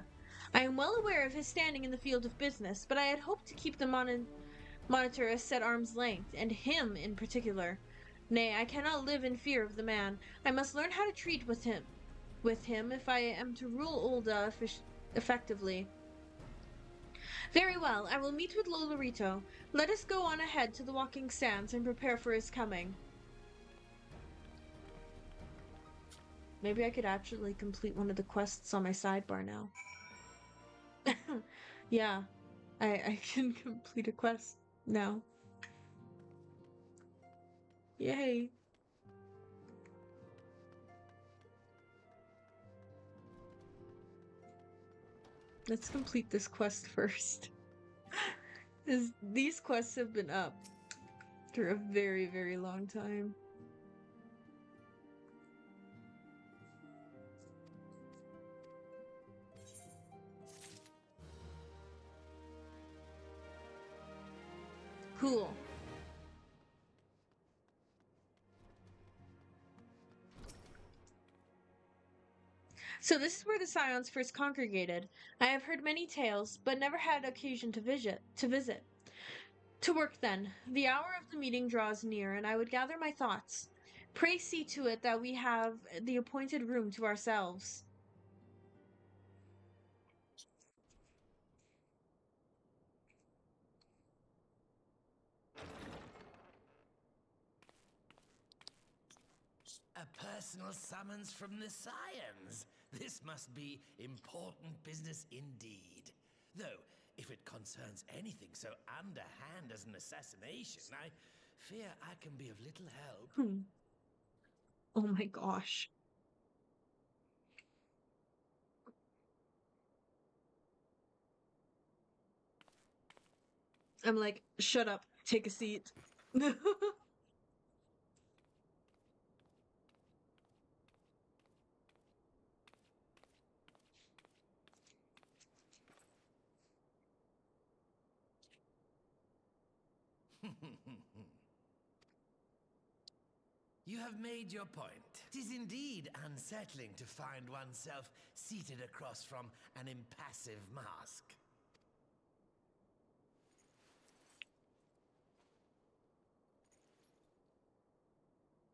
I am well aware of his standing in the field of business, but I had hoped to keep the monitor a set arm's length, and him in particular. Nay, I cannot live in fear of the man. I must learn how to treat with him if I am to rule Ulda effectively. Very well, I will meet with Lolorito. Let us go on ahead to the Walking Sands and prepare for his coming. Maybe I could actually complete one of the quests on my sidebar now. Yeah, I can complete a quest now. Yay. Let's complete this quest first. These quests have been up for a very, very long time. Cool. So this is where the Scions first congregated. I have heard many tales, but never had occasion to visit. To work then. The hour of the meeting draws near, and I would gather my thoughts. Pray see to it that we have the appointed room to ourselves. A personal summons from the Scions. This must be important business indeed. Though, if it concerns anything so underhand as an assassination, I fear I can be of little help. Oh my gosh. I'm like, shut up, take a seat. You have made your point. It is indeed unsettling to find oneself seated across from an impassive mask.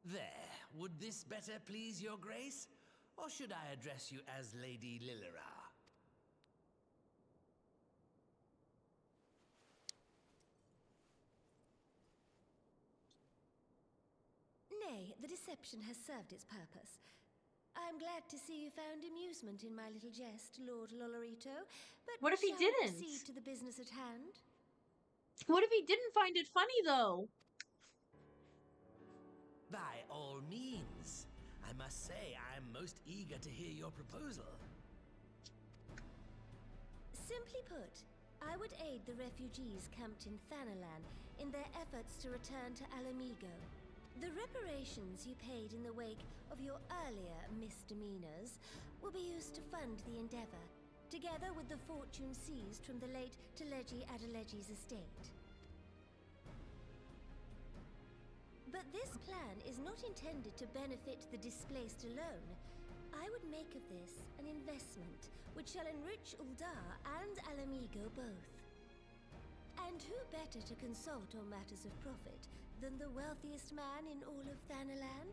There, would this better please your grace? Or should I address you as Lady Lilira? Nay, the deception has served its purpose. I'm glad to see you found amusement in my little jest, Lord Lolorito, but What if he shall we didn't? proceed to the business at hand? What if he didn't find it funny, though? By all means. I must say I am most eager to hear your proposal. Simply put, I would aid the refugees camped in Thanalan in their efforts to return to Alamigo. The reparations you paid in the wake of your earlier misdemeanors will be used to fund the endeavor, together with the fortune seized from the late Teleji Adeleji's estate. But this plan is not intended to benefit the displaced alone. I would make of this an investment which shall enrich Uldar and Alamigo both. And who better to consult on matters of profit than the wealthiest man in all of Thanalan?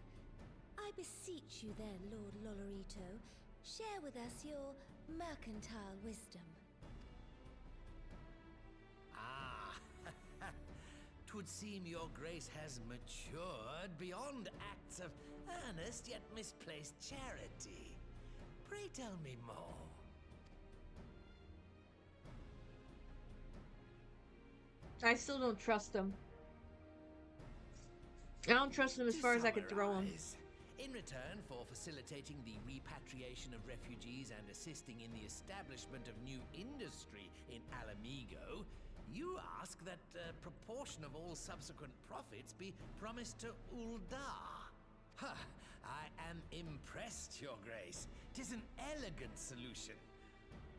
I beseech you then, Lord Lolorito, share with us your mercantile wisdom. Ah, 'twould seem your grace has matured beyond acts of earnest yet misplaced charity. Pray tell me more. I still don't trust him. I don't trust him as To far as I could throw him. summarize, in return for facilitating the repatriation of refugees and assisting in the establishment of new industry in Alamigo, you ask that a proportion of all subsequent profits be promised to Uldar. Ha! I am impressed, Your Grace. 'Tis an elegant solution,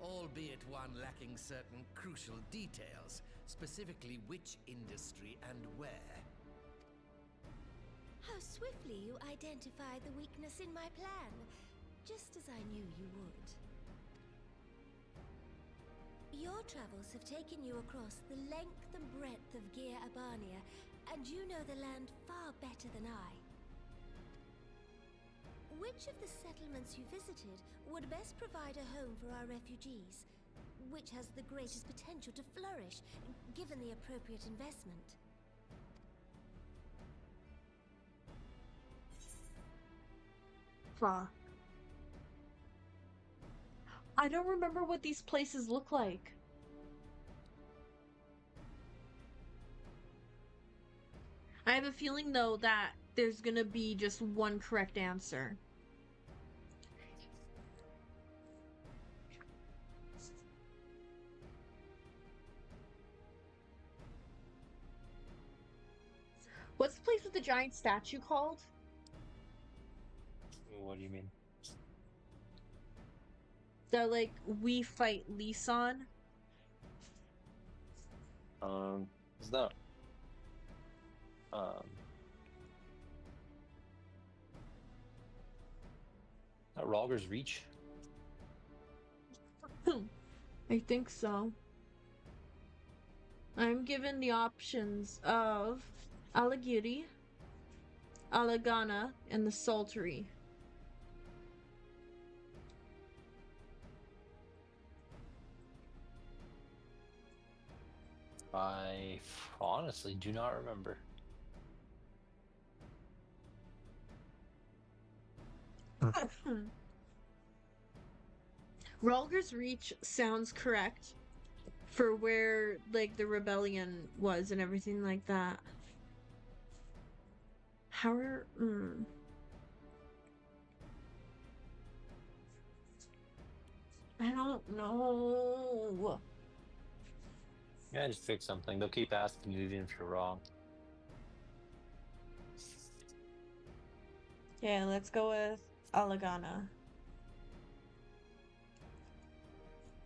albeit one lacking certain crucial details, specifically which industry and where. How swiftly you identify the weakness in my plan, just as I knew you would. Your travels have taken you across the length and breadth of Gir Abania, and you know the land far better than I. Which of the settlements you visited would best provide a home for our refugees? Which has the greatest potential to flourish, given the appropriate investment? Fuck. I don't remember what these places look like. I have a feeling, though, that there's gonna be just one correct answer. What's the place with the giant statue called? What do you mean? That, like, we fight Lisan? It's not. Not Rogger's Reach. I think so. I'm given the options of Alagiri, Alagana, and the Saltery. I honestly do not remember. Ralger's Reach sounds correct for where, like, the rebellion was and everything like that. How are... I don't know. Yeah, just fix something. They'll keep asking you even if you're wrong. Yeah, let's go with Alagana.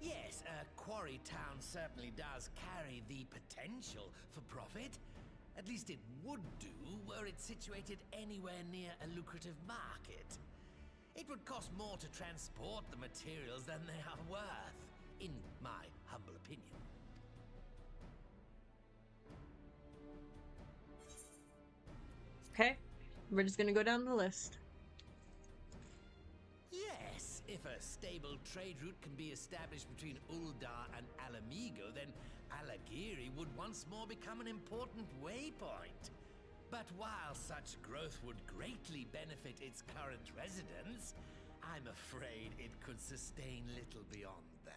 Yes, Quarry Town certainly does carry the potential for profit. At least it would do were it situated anywhere near a lucrative market. It would cost more to transport the materials than they are worth, in my humble opinion. Okay, we're just gonna go down the list. Yes, if a stable trade route can be established between Uldar and Alamigo, then Alagiri would once more become an important waypoint. But while such growth would greatly benefit its current residents, I'm afraid it could sustain little beyond that.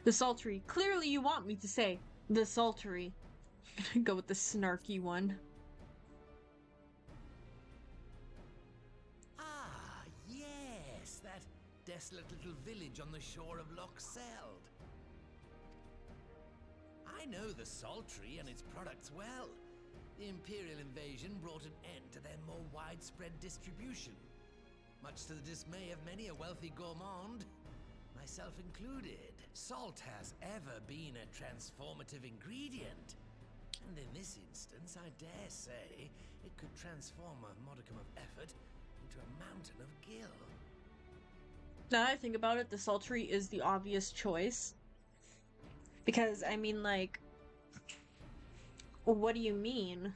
The Saltery. Clearly you want me to say the Saltery. I'm gonna go with the snarky one. Ah, yes, that desolate little village on the shore of Loch Seld. I know the Saltery and its products well. The Imperial invasion brought an end to their more widespread distribution, much to the dismay of many a wealthy gourmand, myself included. Salt has ever been a transformative ingredient, and in this instance, I dare say, it could transform a modicum of effort into a mountain of gill. Now that I think about it, the Saltery is the obvious choice. Because, I mean, like, what do you mean?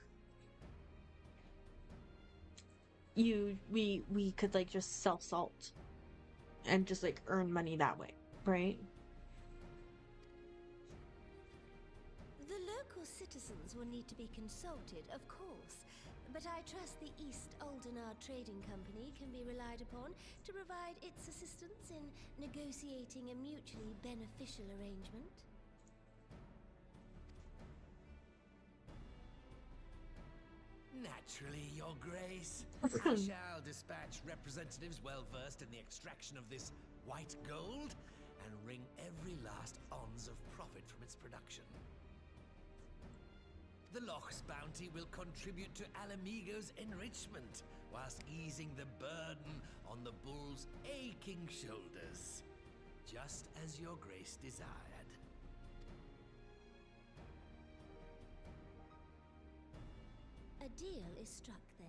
We could, like, just sell salt and just, like, earn money that way, right? The local citizens will need to be consulted, of course, but I trust the East Aldenar Trading Company can be relied upon to provide its assistance in negotiating a mutually beneficial arrangement. Naturally, Your Grace. I shall dispatch representatives well versed in the extraction of this white gold and wring every last ounce of profit from its production. The Loch's bounty will contribute to Alamigo's enrichment, whilst easing the burden on the bull's aching shoulders, just as Your Grace desired. A deal is struck then.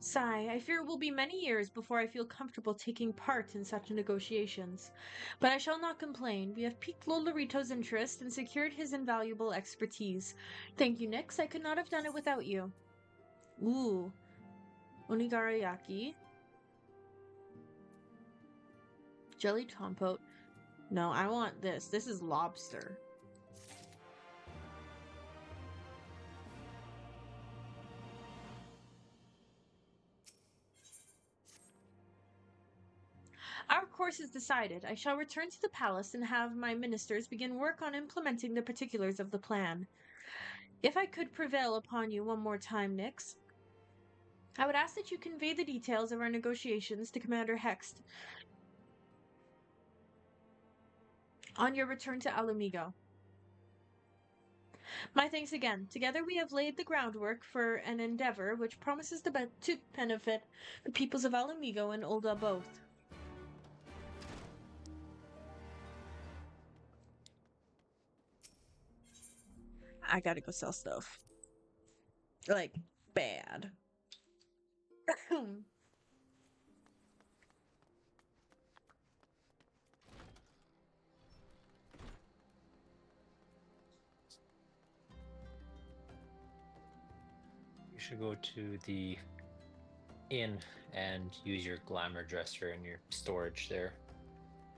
Sigh, I fear it will be many years before I feel comfortable taking part in such negotiations. But I shall not complain. We have piqued Lolorito's interest and secured his invaluable expertise. Thank you, Nyx. I could not have done it without you. Ooh. Onigarayaki. Jellied compote. No, I want this. This is lobster. Our course is decided. I shall return to the palace and have my ministers begin work on implementing the particulars of the plan. If I could prevail upon you one more time, Nyx, I would ask that you convey the details of our negotiations to Commander Hext on your return to Alamigo. My thanks again. Together we have laid the groundwork for an endeavor which promises to benefit the peoples of Alamigo and Ul'dah both. I gotta go sell stuff. Like, bad. You should go to the inn and use your glamour dresser and your storage there.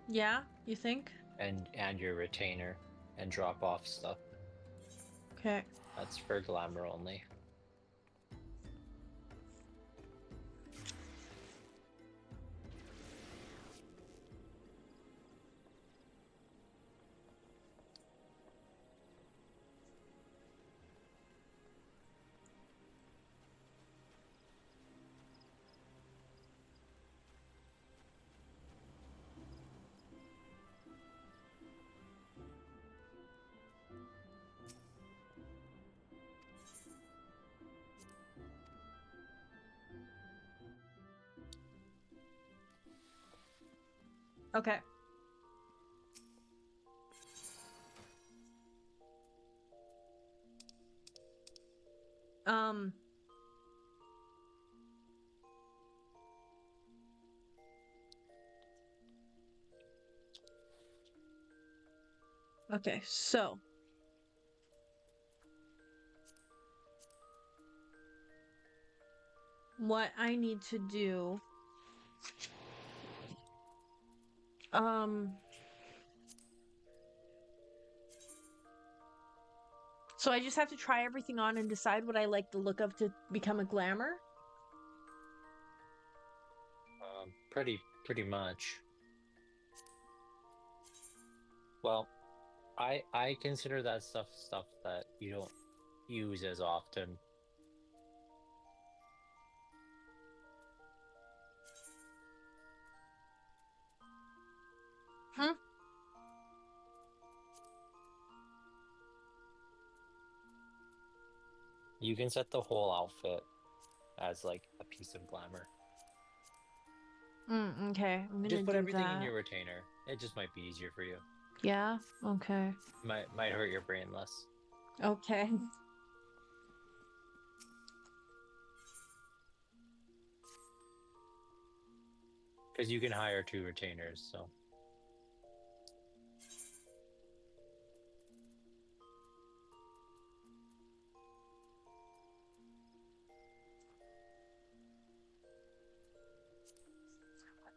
Yeah, you think? And your retainer and drop off stuff. Okay. That's for glamour only. Okay. Okay, so what I need to do so I just have to try everything on and decide what I like the look of to become a glamour? Pretty much. Well, I consider that stuff that you don't use as often. Huh? You can set the whole outfit as like a piece of glamour. Okay. I'm gonna Just put do everything that. in your retainer. It just might be easier for you. Yeah? Okay. Might hurt your brain less. Okay. Because you can hire 2 retainers, so.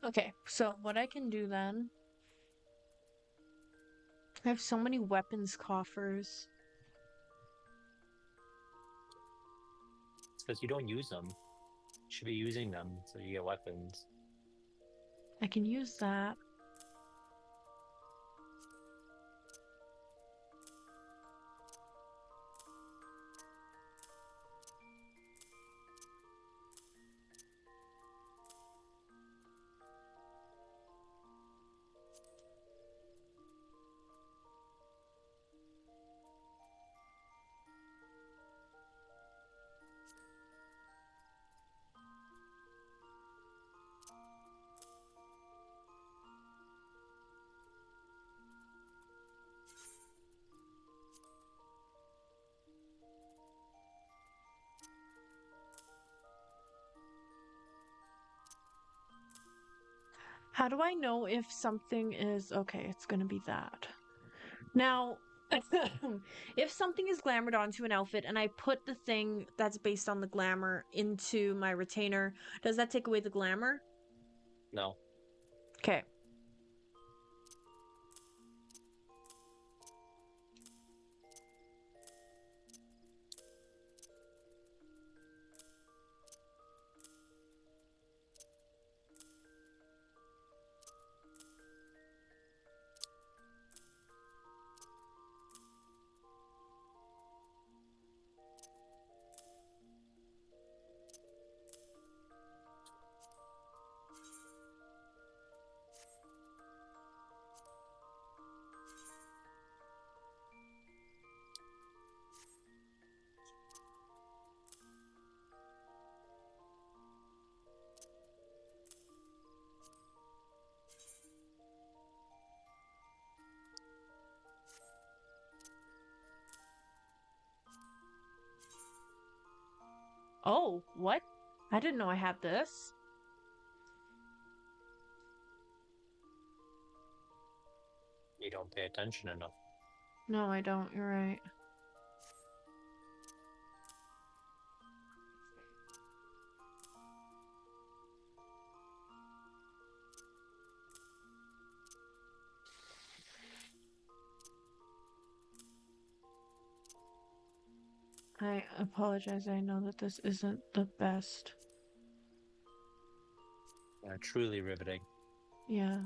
Okay, so what I can do then, I have so many weapons coffers. It's because you don't use them. You should be using them so you get weapons. I can use that. How do I know if something is... Okay, it's gonna be that. Now, if something is glamored onto an outfit and I put the thing that's based on the glamour into my retainer, does that take away the glamour? No. Okay. Oh, what? I didn't know I had this. You don't pay attention enough. No, I don't. You're right. I apologize. I know that this isn't the best. Truly riveting. Yeah.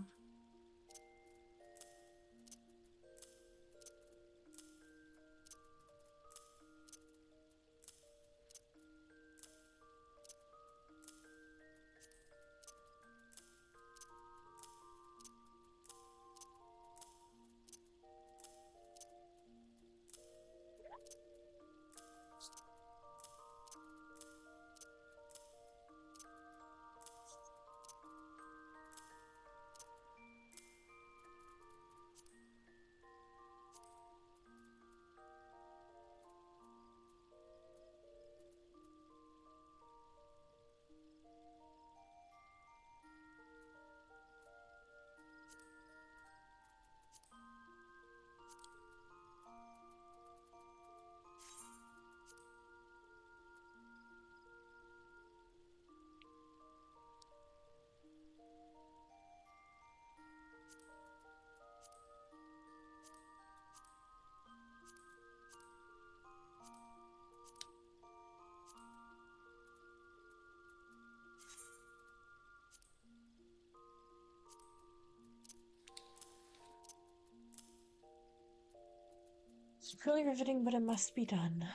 It's really riveting, but it must be done.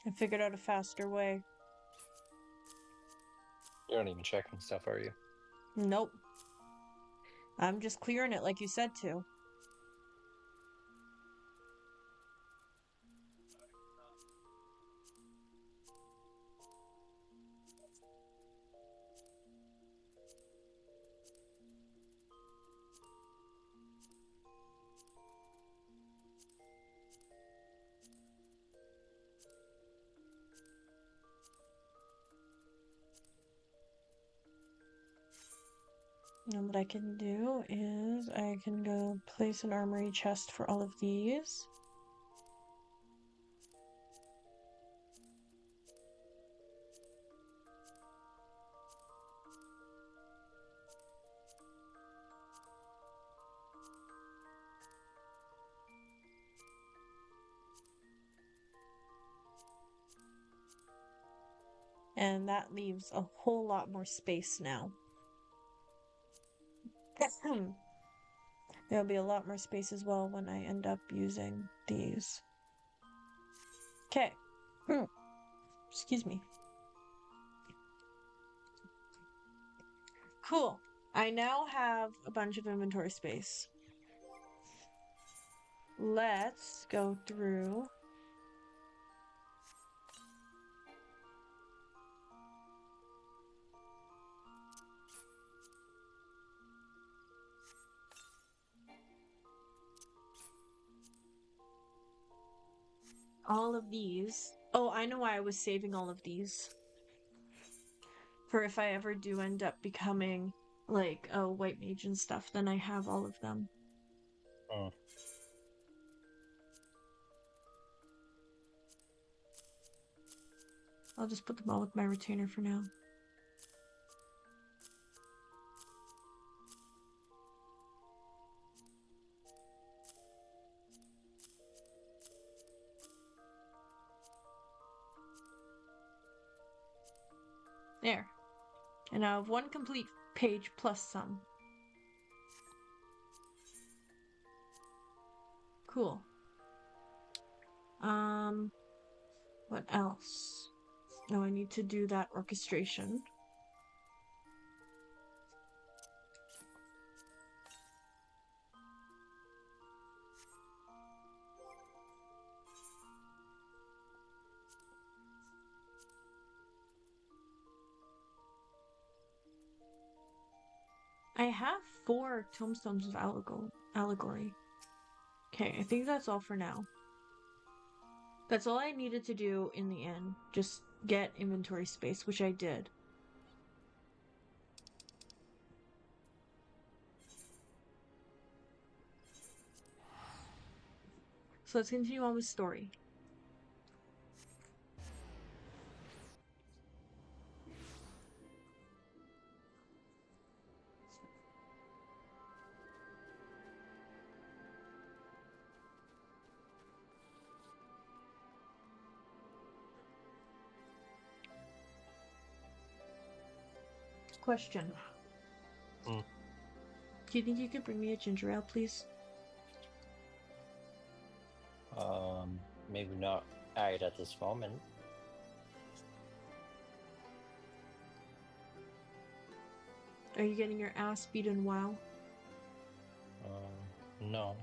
I figured out a faster way. You're not even checking stuff, are you? Nope. I'm just clearing it like you said to. And what I can do is I can go place an armory chest for all of these. And that leaves a whole lot more space now. There'll be a lot more space as well when I end up using these. Okay. Excuse me. Cool. I now have a bunch of inventory space. Let's go through. All of these. Oh, I know why I was saving all of these. For if I ever do end up becoming like a white mage and stuff, then I have all of them. Oh. I'll just put them all with my retainer for now. There. And I have one complete page plus some. Cool. What else? Oh, I need to do that orchestration. I have 4 tomestones of allegory. Okay, I think that's all for now. That's all I needed to do in the end. Just get inventory space, which I did. So let's continue on with story. Question. Hmm. Do you think you could bring me a ginger ale, please? Maybe not right at this moment. Are you getting your ass beat in WoW? No.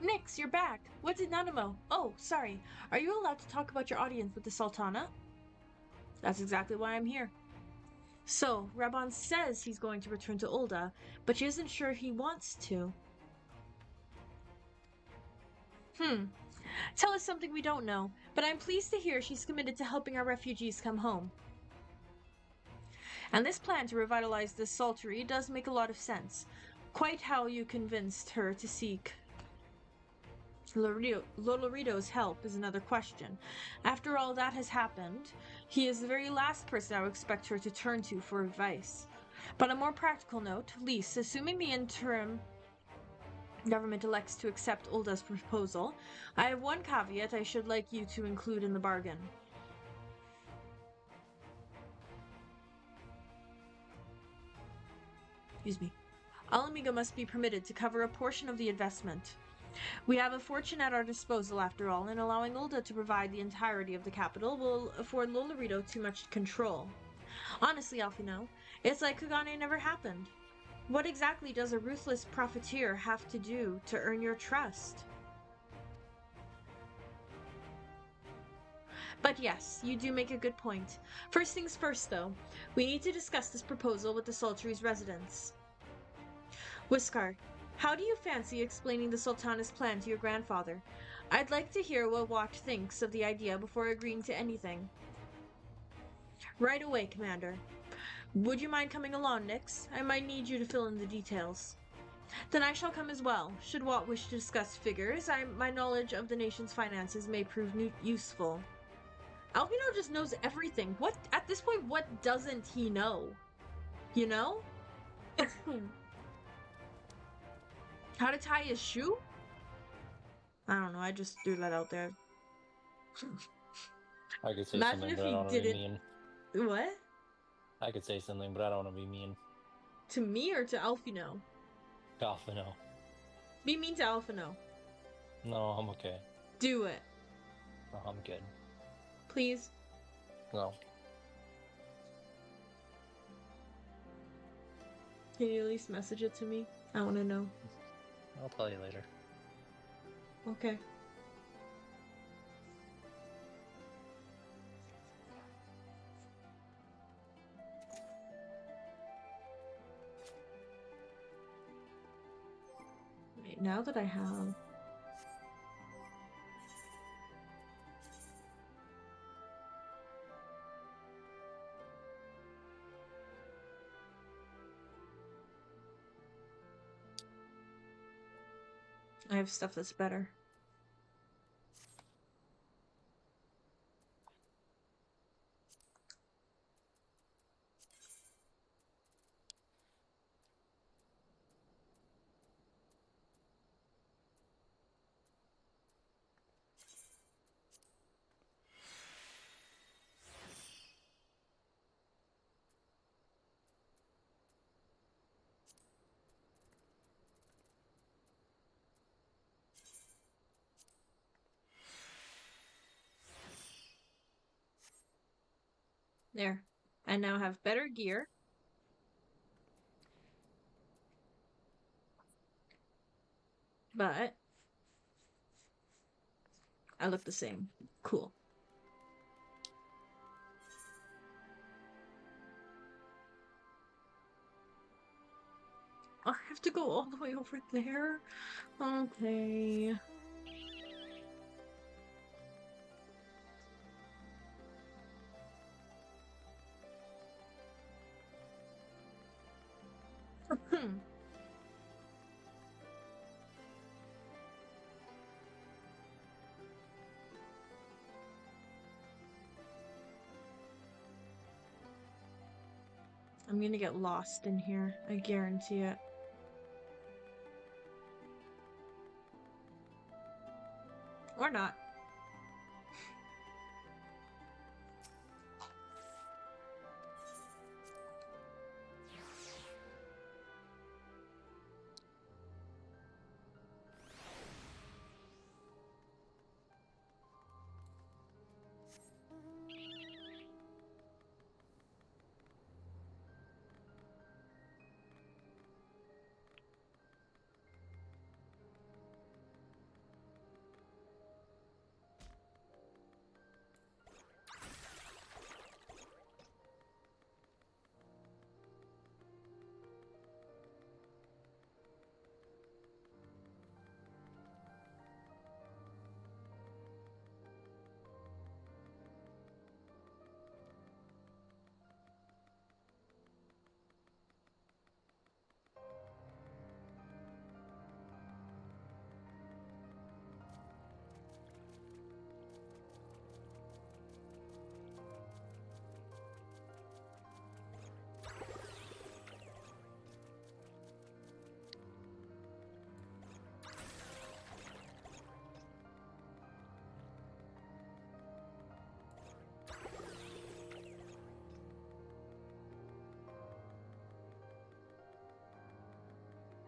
Nix, you're back! What did Nanamo? Oh, sorry. Are you allowed to talk about your audience with the Sultana? That's exactly why I'm here. So, Rabban says he's going to return to Ul'dah, but she isn't sure he wants to. Tell us something we don't know, but I'm pleased to hear she's committed to helping our refugees come home. And this plan to revitalize this saltery does make a lot of sense. Quite how you convinced her to seek Lolorito's help is another question. After all that has happened, he is the very last person I would expect her to turn to for advice. But on a more practical note, Lise, assuming the interim government elects to accept Uldah's proposal, I have one caveat I should like you to include in the bargain. Excuse me. Alamigo must be permitted to cover a portion of the investment. We have a fortune at our disposal, after all, and allowing Ul'dah to provide the entirety of the capital will afford Lolorito too much control. Honestly, Alfino, it's like Kugane never happened. What exactly does a ruthless profiteer have to do to earn your trust? But yes, you do make a good point. First things first, though, we need to discuss this proposal with the Sultry's residents. Whiskar, how do you fancy explaining the Sultana's plan to your grandfather? I'd like to hear what Wacht thinks of the idea before agreeing to anything. Right away, Commander. Would you mind coming along, Nix? I might need you to fill in the details. Then I shall come as well. Should Watt wish to discuss figures, my knowledge of the nation's finances may prove useful. Alvino just knows everything. What, at this point, what doesn't he know? You know? How to tie his shoe? I don't know, I just threw that out there. I could say Imagine something, if but I he don't want to be didn't- mean. What? I could say something, but I don't want to be mean. To me or to Alfino? Alfino. Be mean to Alfino. No, I'm okay. Do it. No, I'm good. Please. No. Can you at least message it to me? I want to know. I'll tell you later. Okay. Wait, now that I have... I have stuff that's better. There. I now have better gear. But I look the same. Cool. I have to go all the way over there? Okay. I'm gonna get lost in here. I guarantee it. Or not.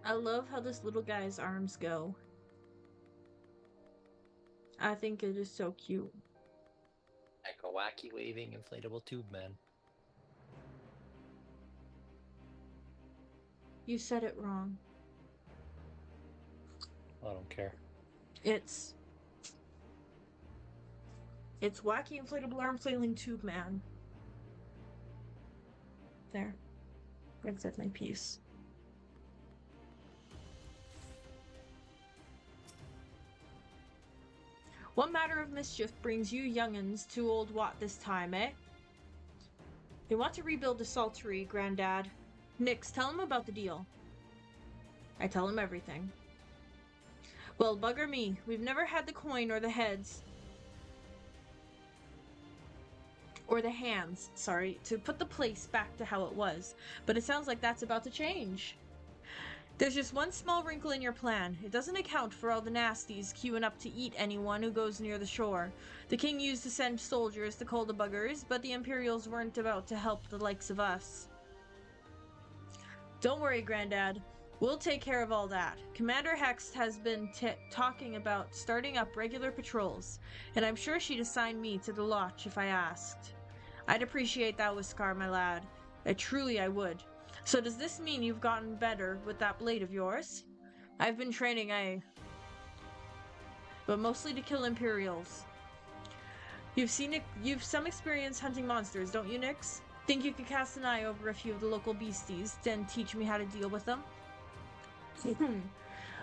I love how this little guy's arms go. I think it is so cute. Like a wacky waving inflatable tube man. You said it wrong. I don't care. It's wacky inflatable arm flailing tube man. There. I've said my piece. What matter of mischief brings you young'uns to Old Wat this time, eh? They want to rebuild the Saltery, Granddad. Nix, tell him about the deal. I tell him everything. Well, bugger me. We've never had the coin or the heads. Or the hands, sorry, to put the place back to how it was. But it sounds like that's about to change. There's just one small wrinkle in your plan. It doesn't account for all the nasties queuing up to eat anyone who goes near the shore. The king used to send soldiers to cull the buggers, but the Imperials weren't about to help the likes of us. Don't worry, Granddad. We'll take care of all that. Commander Hex has been talking about starting up regular patrols, and I'm sure she'd assign me to the lodge if I asked. I'd appreciate that, Whiskar, my lad. I would. So does this mean you've gotten better with that blade of yours? I've been training, but mostly to kill Imperials. You've some experience hunting monsters, don't you, Nix? Think you could cast an eye over a few of the local beasties, then teach me how to deal with them?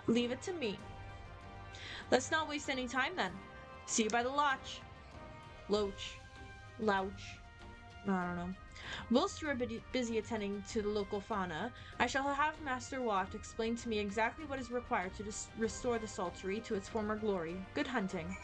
Leave it to me. Let's not waste any time then. See you by the lodge. Louch. I don't know. Whilst you are busy attending to the local fauna, I shall have Master Watt explain to me exactly what is required to restore the Saltery to its former glory. Good hunting.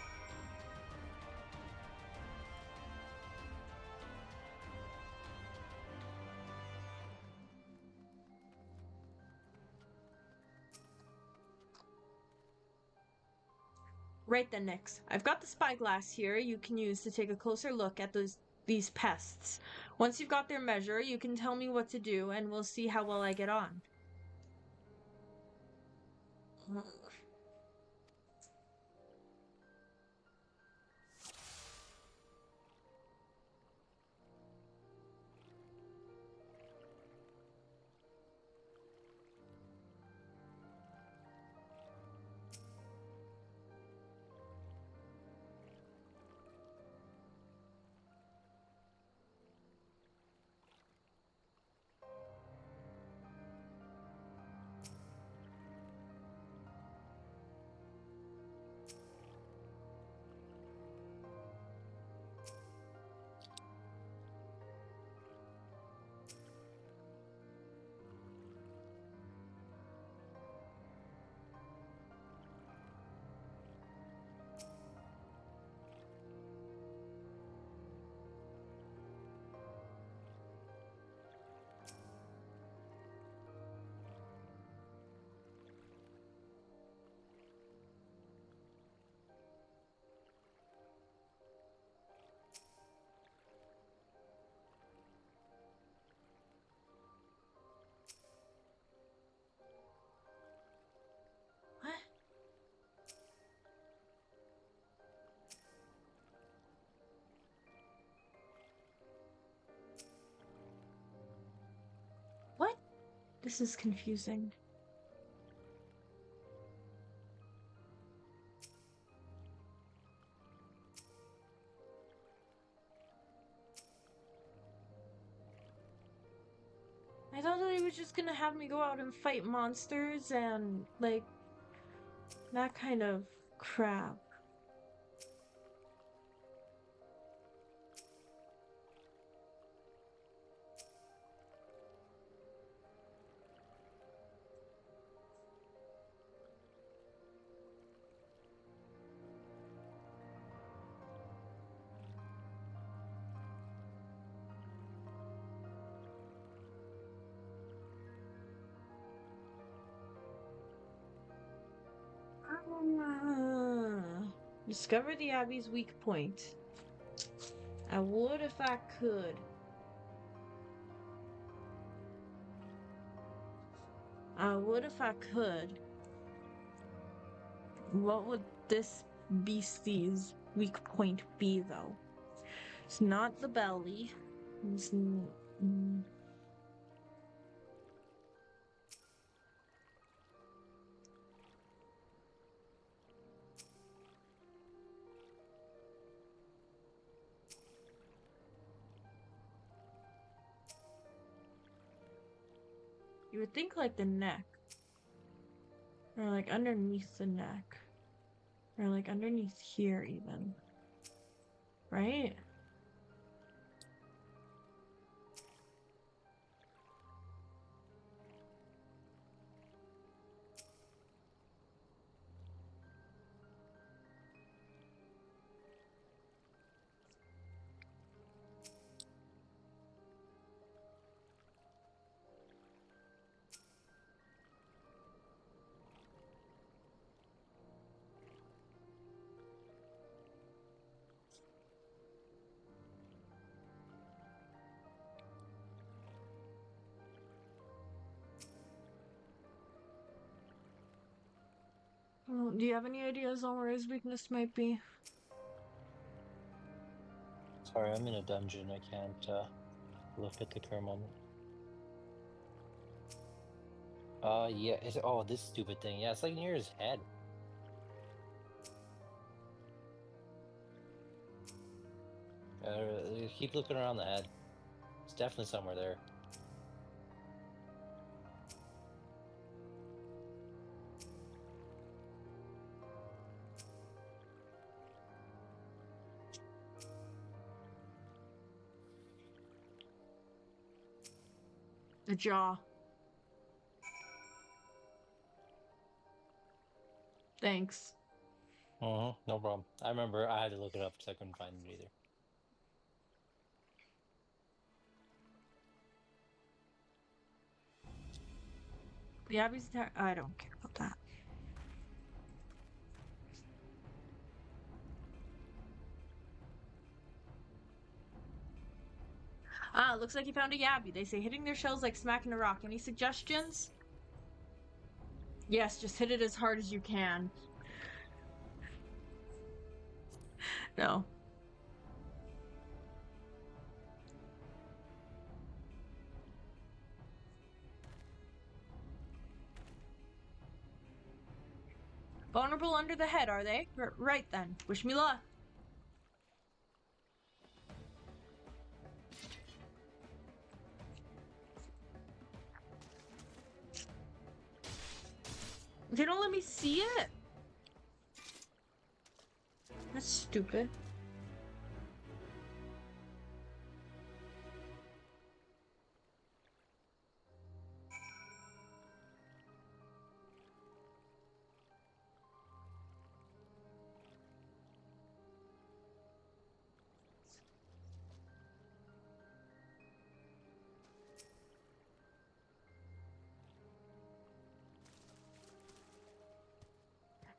Right then, Nix. I've got the spyglass here you can use to take a closer look at these pests. Once you've got their measure, you can tell me what to do, and we'll see how well I get on. What? What? This is confusing. I thought that he was just gonna have me go out and fight monsters and, like, that kind of crap. Discover the Abbey's weak point. I would if I could. I would if I could. What would this beastie's weak point be, though? It's not the belly. It's you would think like the neck. Or like underneath the neck. Or like underneath here even. Right? Well, do you have any ideas on where his weakness might be? Sorry, I'm in a dungeon. I can't look at the current moment. Yeah. Oh, this stupid thing. Yeah, it's like near his head. Keep looking around the head. It's definitely somewhere there. A jaw. Thanks. No problem. I remember I had to look it up because I couldn't find it either. The Abbey's there. I don't care about that. Ah, looks like you found a Yabby. They say hitting their shells like smacking a rock. Any suggestions? Yes, just hit it as hard as you can. No. Vulnerable under the head, are they? Right then. Wish me luck. They don't let me see it? That's stupid.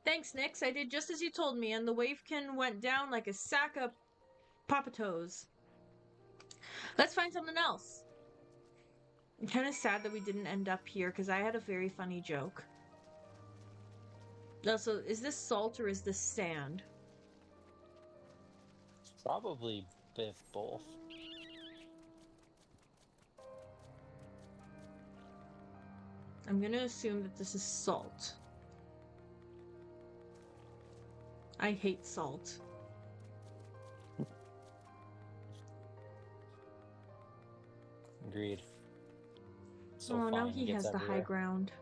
Thanks, Nix. I did just as you told me, and the wavekin went down like a sack of popatoes. Let's find something else. I'm kind of sad that we didn't end up here, because I had a very funny joke. No, so is this salt or is this sand? Probably both. I'm gonna assume that this is salt. I hate salt. Agreed. So oh, now fine, he gets has the high everywhere. ground.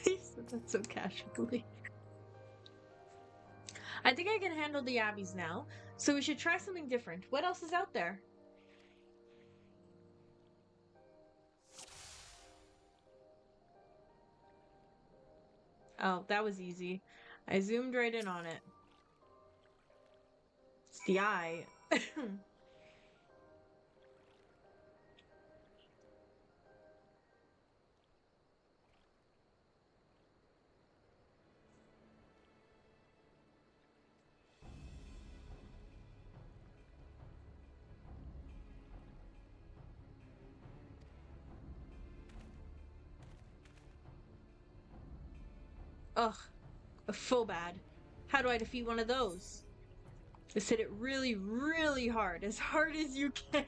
He said that so casually. I think I can handle the Abbeys now, so we should try something different. What else is out there? Oh, that was easy. I zoomed right in on it. It's the eye. Ugh, a full bad. How do I defeat one of those? Just hit it really, really hard. As hard as you can.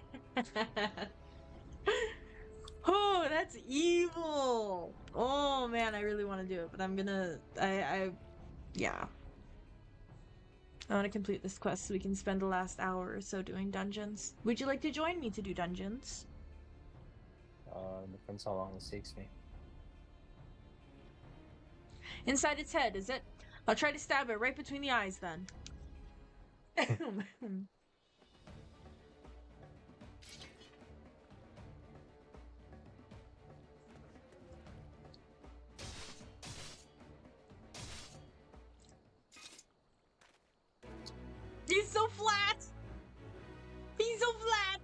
Oh, that's evil. Oh man, I really want to do it, but I'm gonna, yeah. I want to complete this quest so we can spend the last hour or so doing dungeons. Would you like to join me to do dungeons? Depends how long this takes me. Inside its head, is it? I'll try to stab it right between the eyes then. He's so flat! He's so flat!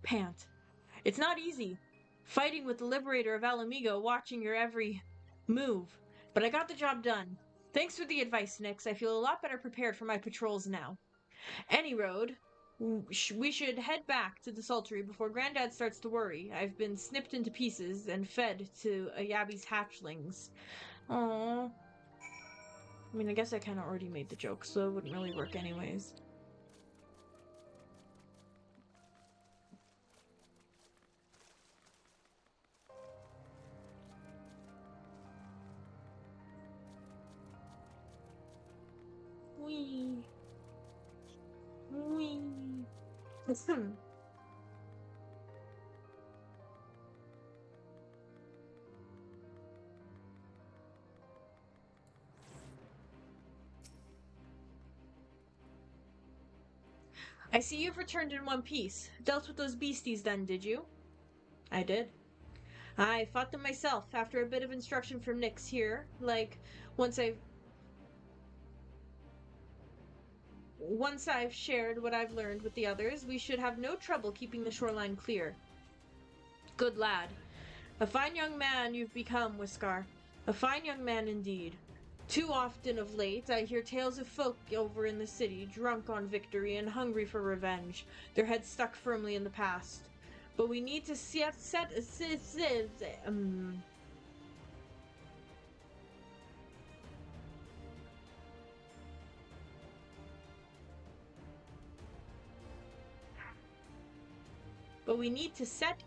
Pant. It's not easy. Fighting with the Liberator of Alamigo, watching your every move. But I got the job done. Thanks for the advice, Nix. I feel a lot better prepared for my patrols now. Any road, we should head back to the Saltery before Granddad starts to worry. I've been snipped into pieces and fed to a Yabby's hatchlings. Aww. I mean, I guess I kind of already made the joke, so it wouldn't really work anyways. Wee. Wee. I see you've returned in one piece. Dealt with those beasties then, did you? I did. I fought them myself after a bit of instruction from Nyx here. Once I've shared what I've learned with the others, we should have no trouble keeping the shoreline clear. Good lad. A fine young man you've become, Whiskar. A fine young man indeed. Too often of late, I hear tales of folk over in the city, drunk on victory and hungry for revenge, their heads stuck firmly in the past. But we need to set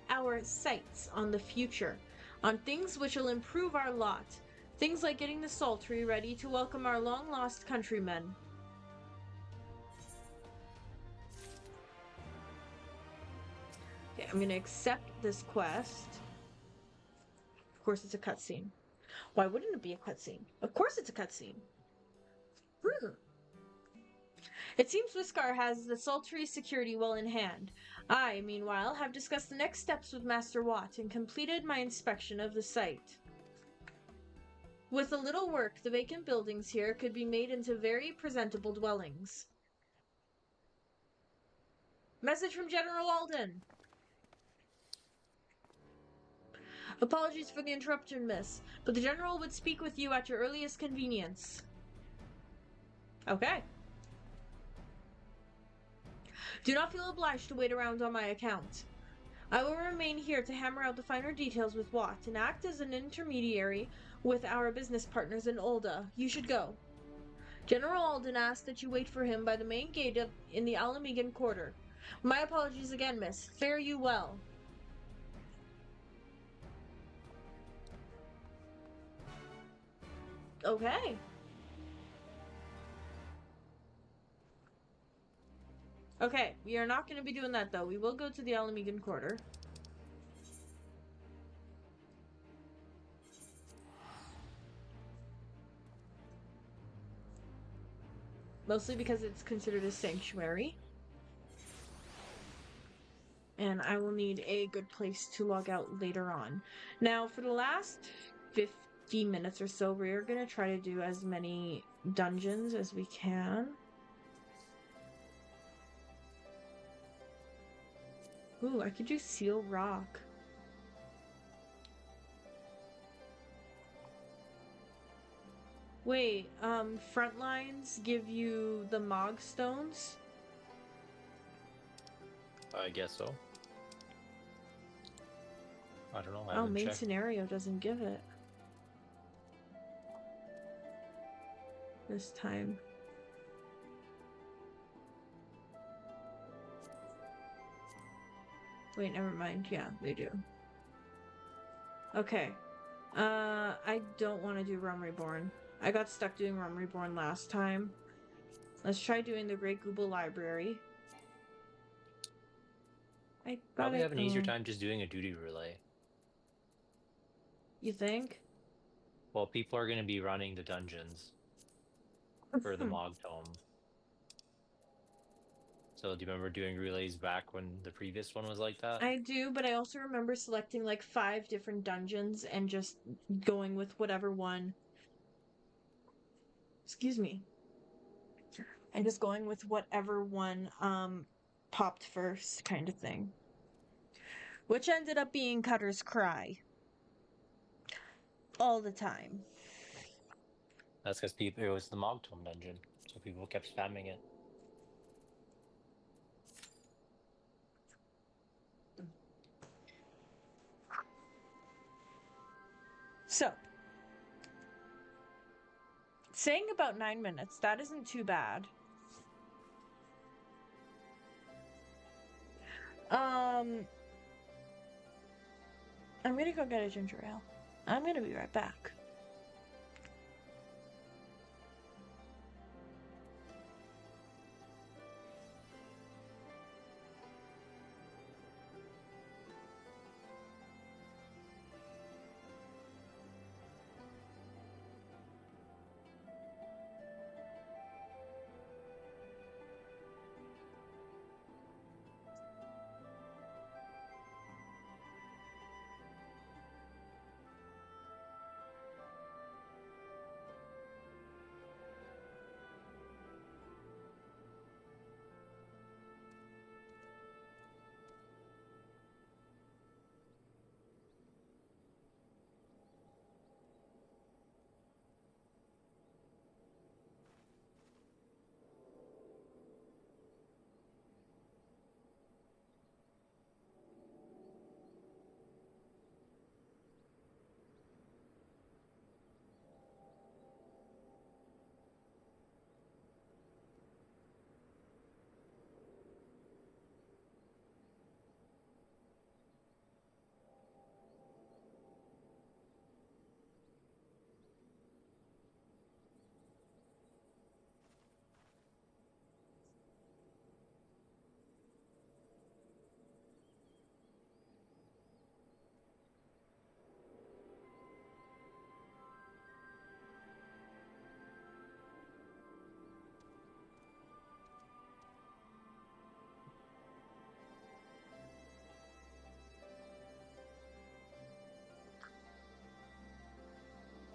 our sights on the future, on things which will improve our lot. Things like getting the Sultry ready to welcome our long-lost countrymen. Okay, I'm gonna accept this quest. Of course it's a cutscene. Why wouldn't it be a cutscene? Of course it's a cutscene. It seems Whiskar has the Sultry security well in hand. I, meanwhile, have discussed the next steps with Master Watt and completed my inspection of the site. With a little work, the vacant buildings here could be made into very presentable dwellings. Message from General Alden! Apologies for the interruption, miss, but the General would speak with you at your earliest convenience. Okay. Do not feel obliged to wait around on my account. I will remain here to hammer out the finer details with Watt and act as an intermediary with our business partners in Ul'dah. You should go. General Alden asked that you wait for him by the main gate in the Alamegan Quarter. My apologies again, miss. Fare you well. Okay. Okay, we are not going to be doing that, though. We will go to the Alamegan Quarter. Mostly because it's considered a sanctuary. And I will need a good place to log out later on. Now, for the last 50 minutes or so, we're going to try to do as many dungeons as we can. Ooh, I could do Seal Rock. Wait, front lines give you the Mog Stones? I guess so. I don't know. I Oh, haven't main checked. scenario doesn't give it. This time. Wait, never mind. Yeah, they do. Okay. I don't want to do Realm Reborn. I got stuck doing Realm Reborn last time. Let's try doing the Great Google Library. Probably have an easier time just doing a duty relay. You think? Well, people are going to be running the dungeons for the MogTome. So do you remember doing relays back when the previous one was like that? I do, but I also remember selecting like 5 different dungeons and just going with whatever one. Excuse me. And just going with whatever one popped first, kind of thing. Which ended up being Cutter's Cry. All the time. That's because it was the MogTome dungeon, so people kept spamming it. So, saying about 9 minutes, that isn't too bad. I'm gonna go get a ginger ale. I'm gonna be right back.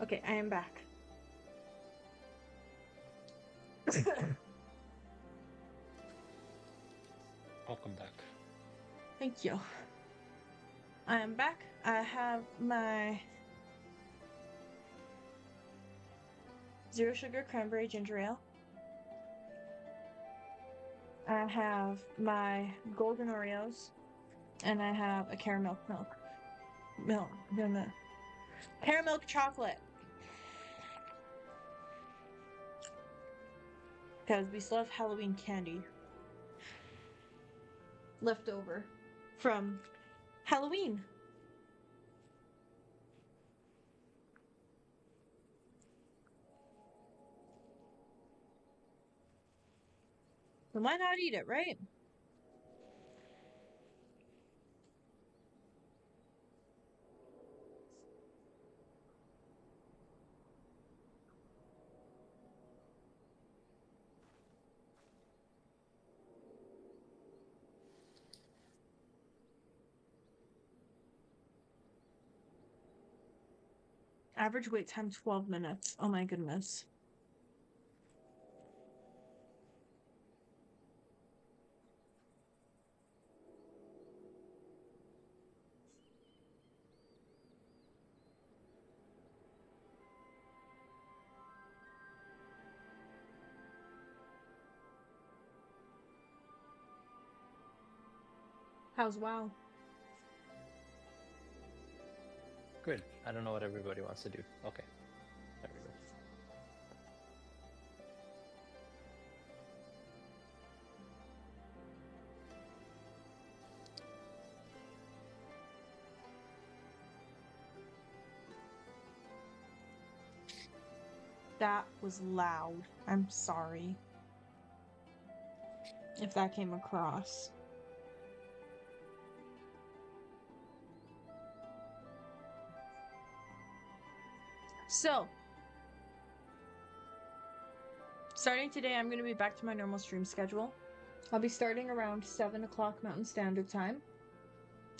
Okay, I am back. Welcome back. Thank you. I am back. I have my zero sugar cranberry ginger ale. I have my golden Oreos, and I have a caramel caramel chocolate. Because we still have Halloween candy left over from Halloween. So why not eat it, right? Average wait time 12 minutes. Oh my goodness. How's WoW? Good. I don't know what everybody wants to do. Okay. There we go. That was loud. I'm sorry if that came across. So, starting today, I'm going to be back to my normal stream schedule. I'll be starting around 7 o'clock Mountain Standard Time,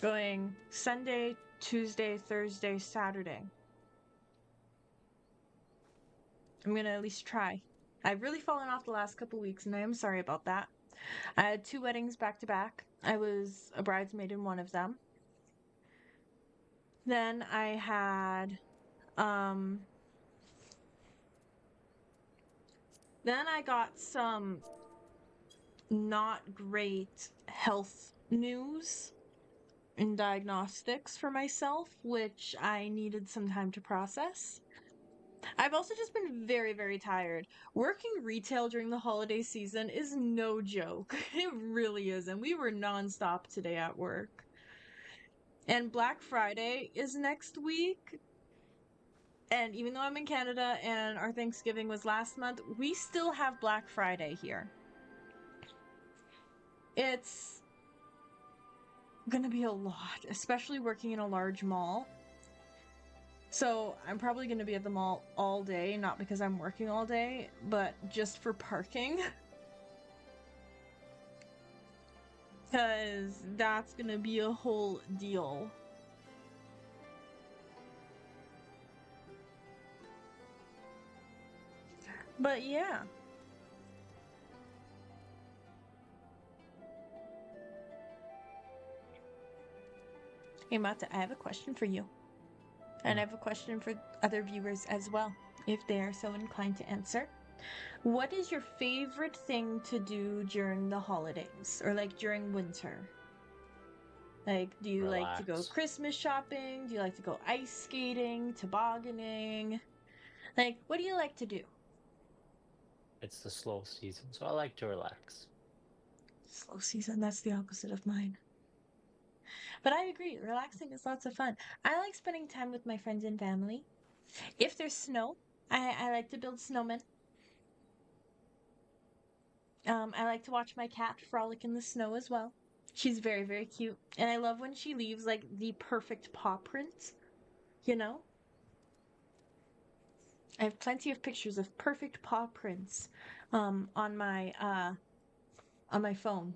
going Sunday, Tuesday, Thursday, Saturday. I'm going to at least try. I've really fallen off the last couple weeks, and I am sorry about that. I had 2 weddings back to back. I was a bridesmaid in one of them. Then I had, then I got some not great health news and diagnostics for myself, which I needed some time to process. I've also just been very, very tired. Working retail during the holiday season is no joke. It really isn't. We were nonstop today at work. And Black Friday is next week. And even though I'm in Canada and our Thanksgiving was last month, we still have Black Friday here. It's gonna be a lot, especially working in a large mall. So I'm probably gonna be at the mall all day, not because I'm working all day, but just for parking. Because that's gonna be a whole deal. But yeah. Hey Mata, I have a question for you. And I have a question for other viewers as well, if they are so inclined to answer. What is your favorite thing to do during the holidays? Or like during winter? Like, do you like to go Relax. Christmas shopping? Do you like to go ice skating, tobogganing? Like, what do you like to do? It's the slow season, so I like to relax. Slow season, that's the opposite of mine. But I agree, relaxing is lots of fun. I like spending time with my friends and family. If there's snow, I like to build snowmen. I like to watch my cat frolic in the snow as well. She's very, very cute. And I love when she leaves, like, the perfect paw prints, you know? I have plenty of pictures of perfect paw prints on my phone.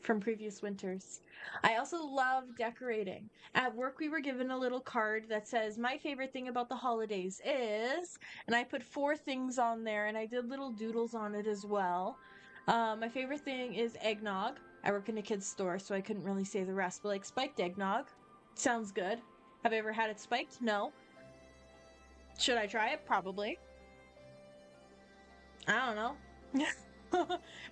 from previous winters. I also love decorating. At work, we were given a little card that says, my favorite thing about the holidays is, and I put 4 things on there, and I did little doodles on it as well. My favorite thing is eggnog. I work in a kid's store, so I couldn't really say the rest, but like spiked eggnog. Sounds good. Have I ever had it spiked? No. Should I try it? Probably. I don't know.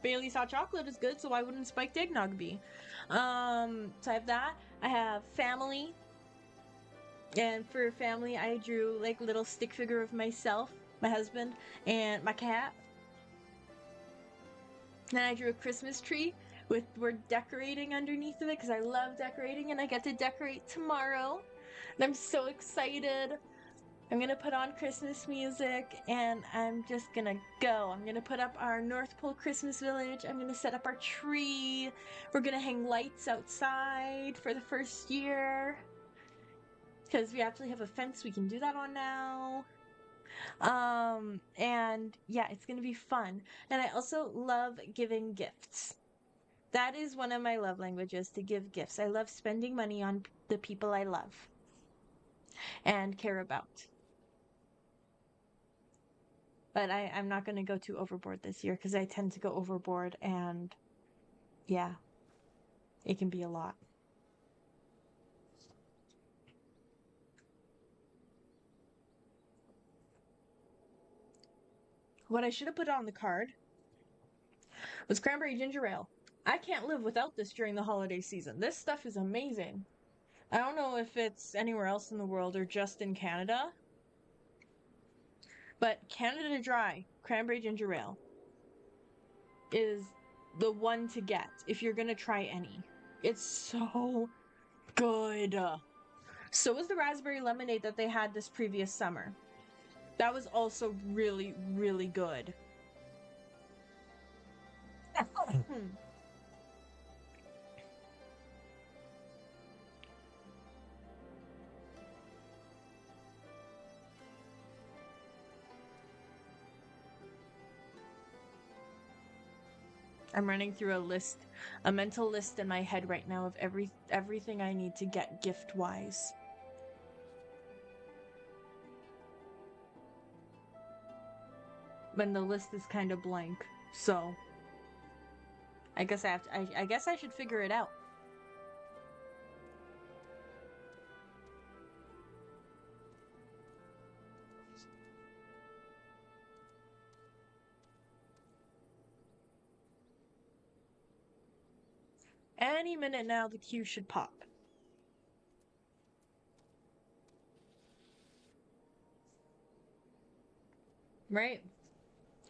Bailey's hot chocolate is good, so why wouldn't spiked eggnog be? So I have that. I have family. And for family, I drew like little stick figure of myself, my husband, and my cat. Then I drew a Christmas tree with we're decorating underneath of it because I love decorating and I get to decorate tomorrow. And I'm so excited. I'm gonna put on Christmas music and I'm just gonna go. I'm gonna put up our North Pole Christmas Village. I'm gonna set up our tree. We're gonna hang lights outside for the first year. Because we actually have a fence we can do that on now. And yeah, it's gonna be fun. And I also love giving gifts. That is one of my love languages, to give gifts. I love spending money on the people I love and care about. But I'm not going to go too overboard this year because I tend to go overboard and yeah, it can be a lot. What I should have put on the card was cranberry ginger ale. I can't live without this during the holiday season. This stuff is amazing. I don't know if it's anywhere else in the world or just in Canada, but Canada Dry cranberry ginger ale is the one to get if you're gonna try any. It's so good. So was the raspberry lemonade that they had this previous summer. That was also really, really good. I'm running through a mental list in my head right now of everything I need to get gift-wise. When the list is kind of blank, so I guess I guess I should figure it out. Any minute now, the queue should pop. Right?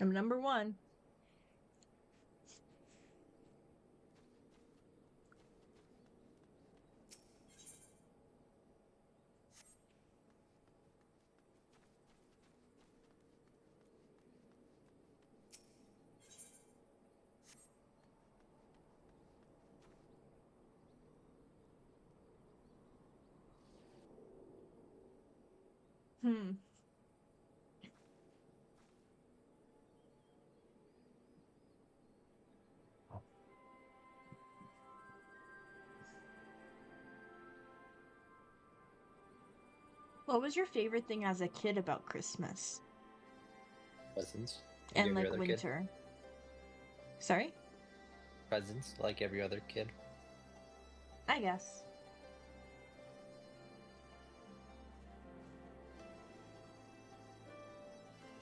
I'm number 1. What was your favorite thing as a kid about Christmas? Presents. And every like other winter. Kid. Sorry? Presents, like every other kid. I guess.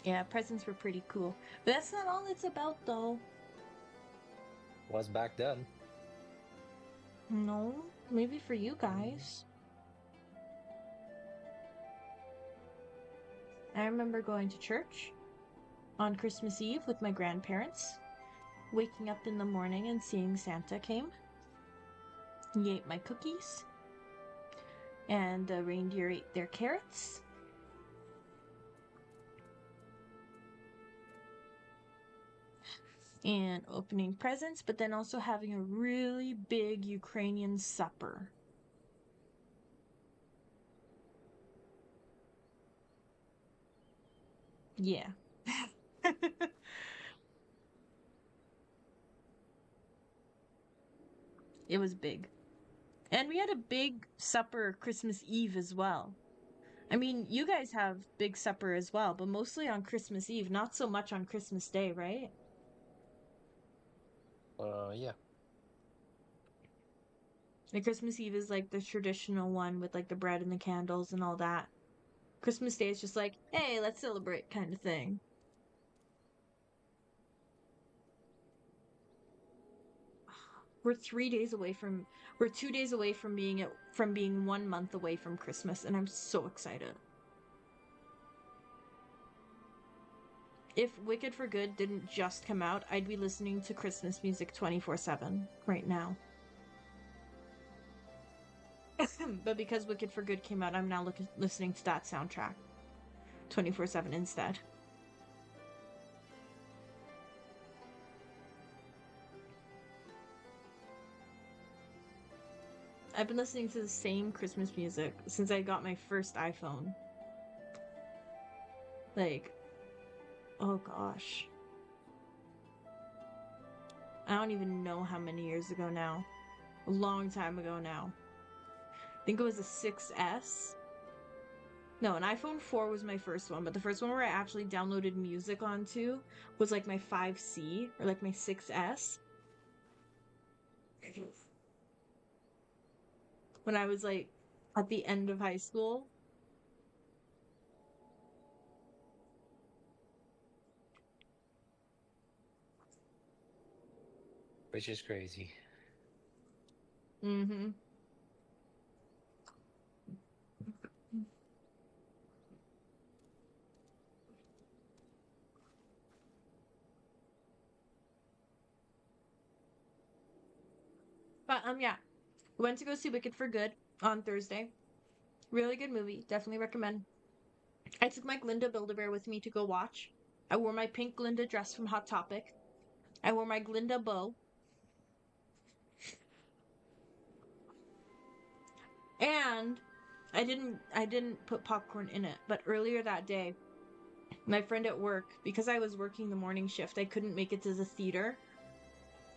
Yeah, presents were pretty cool. But that's not all it's about, though. Was back then. No, maybe for you guys. I remember going to church on Christmas Eve with my grandparents, waking up in the morning and seeing Santa came. He ate my cookies, and the reindeer ate their carrots. And opening presents, but then also having a really big Ukrainian supper. Yeah. It was big. And we had a big supper Christmas Eve as well. I mean, you guys have big supper as well, but mostly on Christmas Eve, not so much on Christmas Day, right? Yeah. Like Christmas Eve is like the traditional one with like the bread and the candles and all that. Christmas Day is just like, hey, let's celebrate kind of thing. We're 2 days away from 1 month away from Christmas, and I'm so excited. If Wicked for Good didn't just come out, I'd be listening to Christmas music 24/7 right now. But because Wicked for Good came out, I'm now listening to that soundtrack 24/7 instead. I've been listening to the same Christmas music since I got my first iPhone. Like, oh gosh. I don't even know how many years ago now. A long time ago now. I think it was a 6S. No, an iPhone 4 was my first one, but the first one where I actually downloaded music onto was like my 5C or like my 6S. When I was like at the end of high school. Which is crazy. Mm-hmm. But yeah. We went to go see Wicked for Good on Thursday. Really good movie. Definitely recommend. I took my Glinda Build-A-Bear with me to go watch. I wore my pink Glinda dress from Hot Topic. I wore my Glinda bow. And I didn't put popcorn in it, but earlier that day, my friend at work, because I was working the morning shift, I couldn't make it to the theater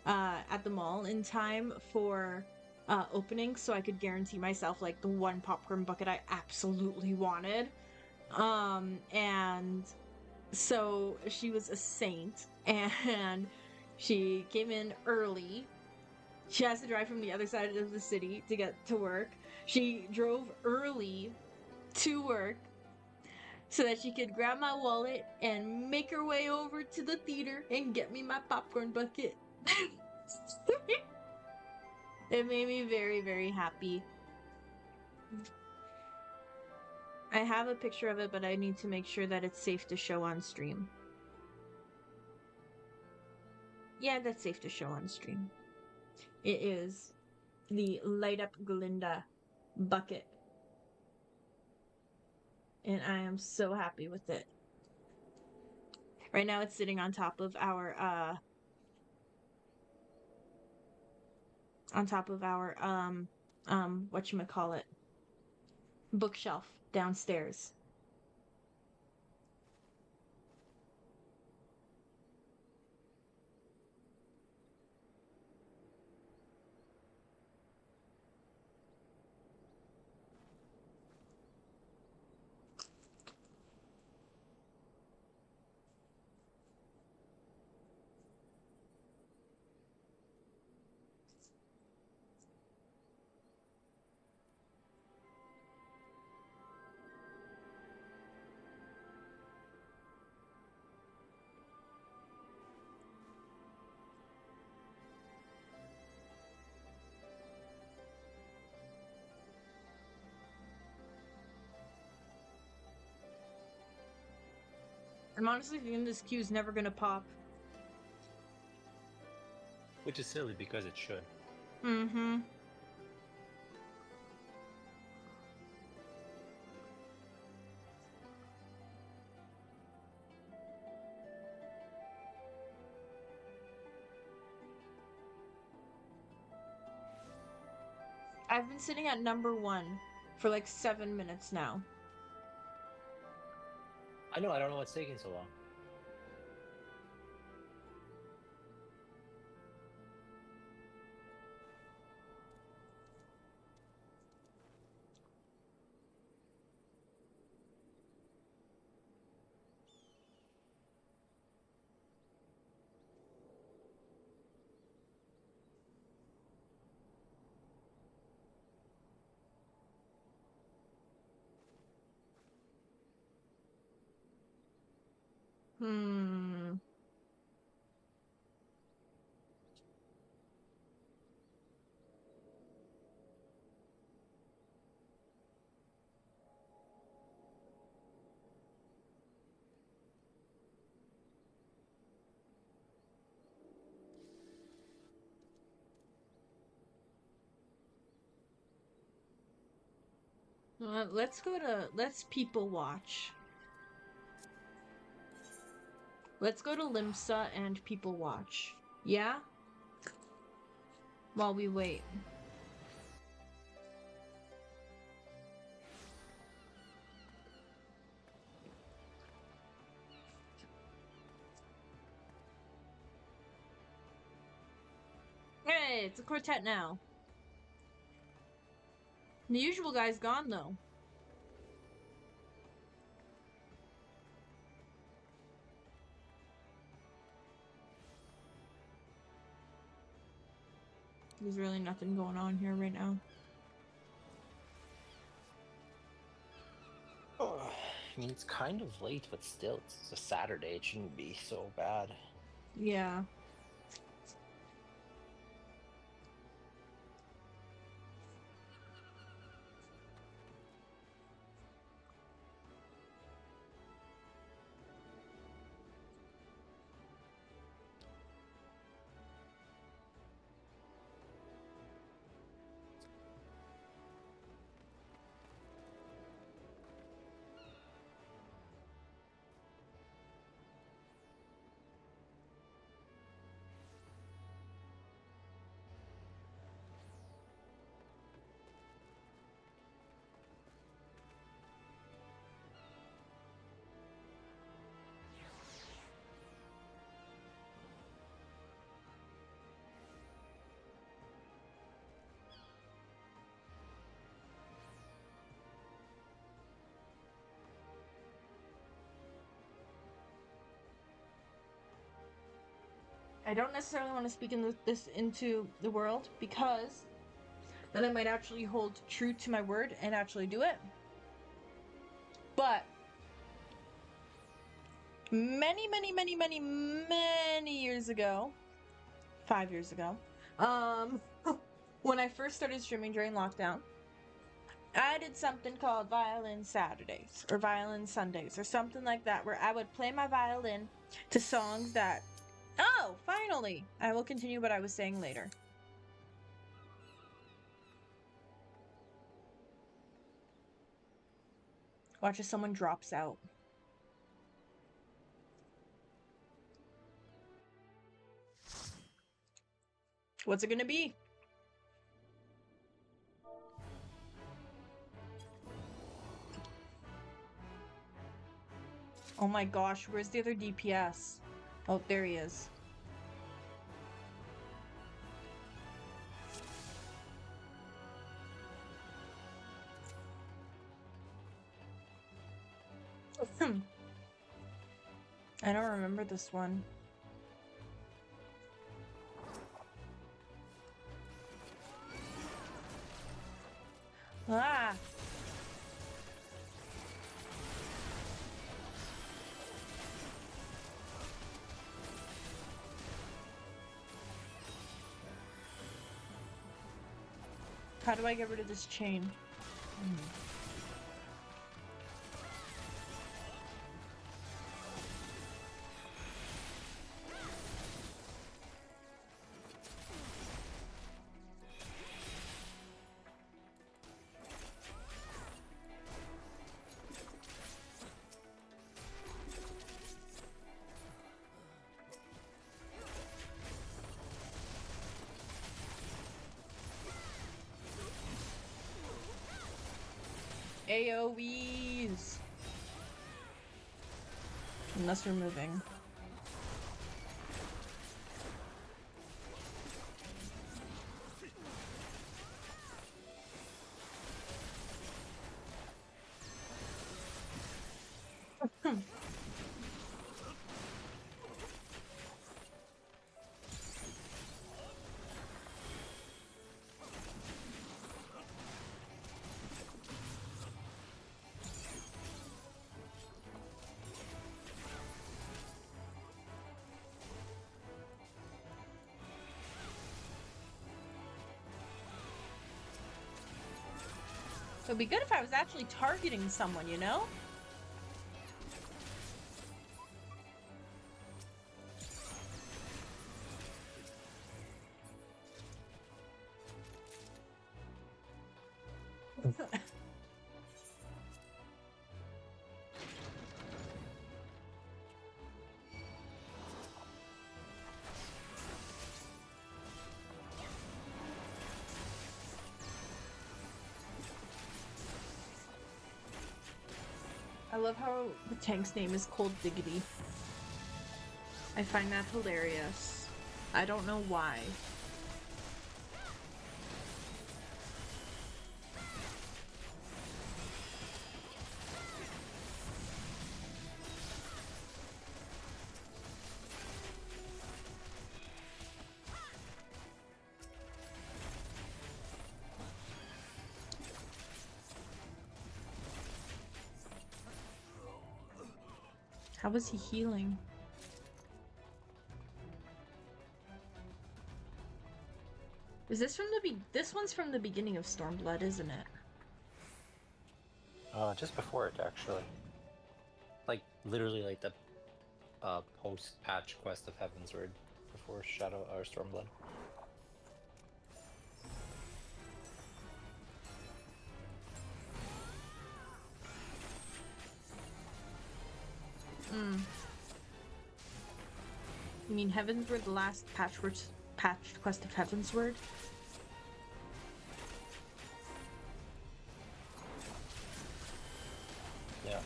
at the mall in time for opening, so I could guarantee myself like the one popcorn bucket I absolutely wanted. And so she was a saint, and she came in early. She has to drive from the other side of the city to get to work. She drove early to work so that she could grab my wallet and make her way over to the theater and get me my popcorn bucket. It made me very, very happy. I have a picture of it, but I need to make sure that it's safe to show on stream. Yeah, that's safe to show on stream. It is the light up Glinda bucket. And I am so happy with it. Right now it's sitting on top of our whatchamacallit, bookshelf downstairs. I'm honestly thinking this queue is never gonna pop. Which is silly because it should. Mm-hmm. I've been sitting at number 1 for like 7 minutes now. I know, I don't know what's taking so long. Hmm. Let's people watch. Let's go to Limsa and people watch. Yeah? While we wait. Hey, it's a quartet now. The usual guy's gone though. There's really nothing going on here right now. Oh, I mean, it's kind of late, but still, it's a Saturday. It shouldn't be so bad. Yeah. I don't necessarily want to speak this into the world because then I might actually hold true to my word and actually do it. But many years ago, 5 years ago, when I first started streaming during lockdown, I did something called Violin Saturdays or Violin Sundays or something like that, where I would play my violin to songs that. Oh, finally! I will continue what I was saying later. Watch as someone drops out. What's it gonna be? Oh my gosh, where's the other DPS? Oh, there he is. I don't remember this one. Ah! How do I get rid of this chain? AoEs! Unless we're moving. It would be good if I was actually targeting someone, you know? I love how the tank's name is Cold Diggity. I find that hilarious. I don't know why. How was he healing? Is this from the this one's from the beginning of Stormblood, isn't it? Just before it, actually. Like, literally, like the post-patch quest of Heavensward before Shadow or Stormblood. You mean Heavensward, the last patched quest of Heavensward? Yeah.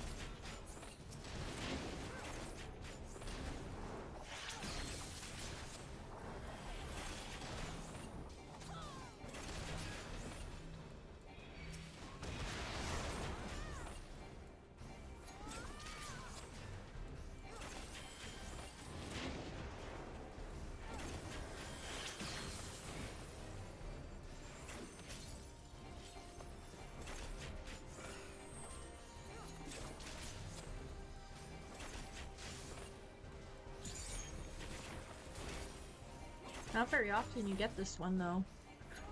Not very often you get this one, though.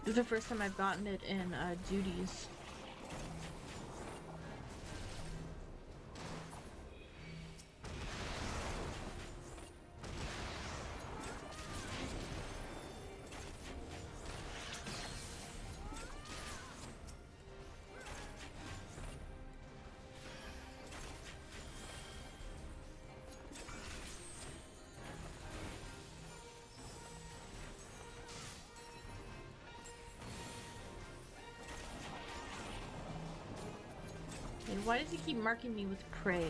This is the first time I've gotten it in duties. And why does he keep marking me with prey?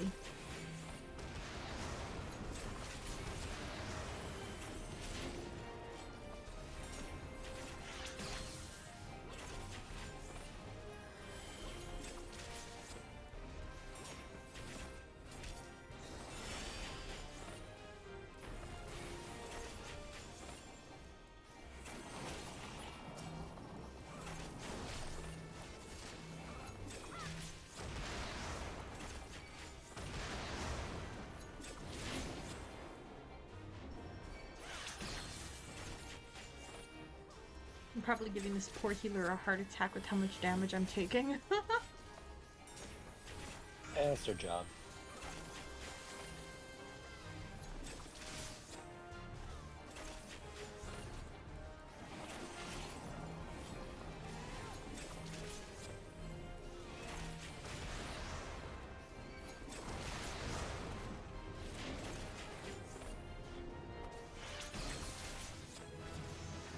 I'm probably giving this poor healer a heart attack with how much damage I'm taking. That's their job.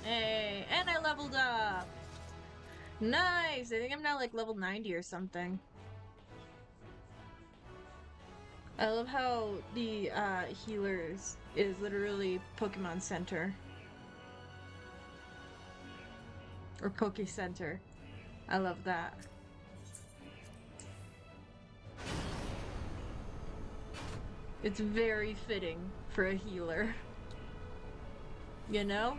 Hey, and I leveled up! Nice! I think I'm now like level 90 or something. I love how the healers is literally Pokemon Center. Or Poke Center. I love that. It's very fitting for a healer. You know?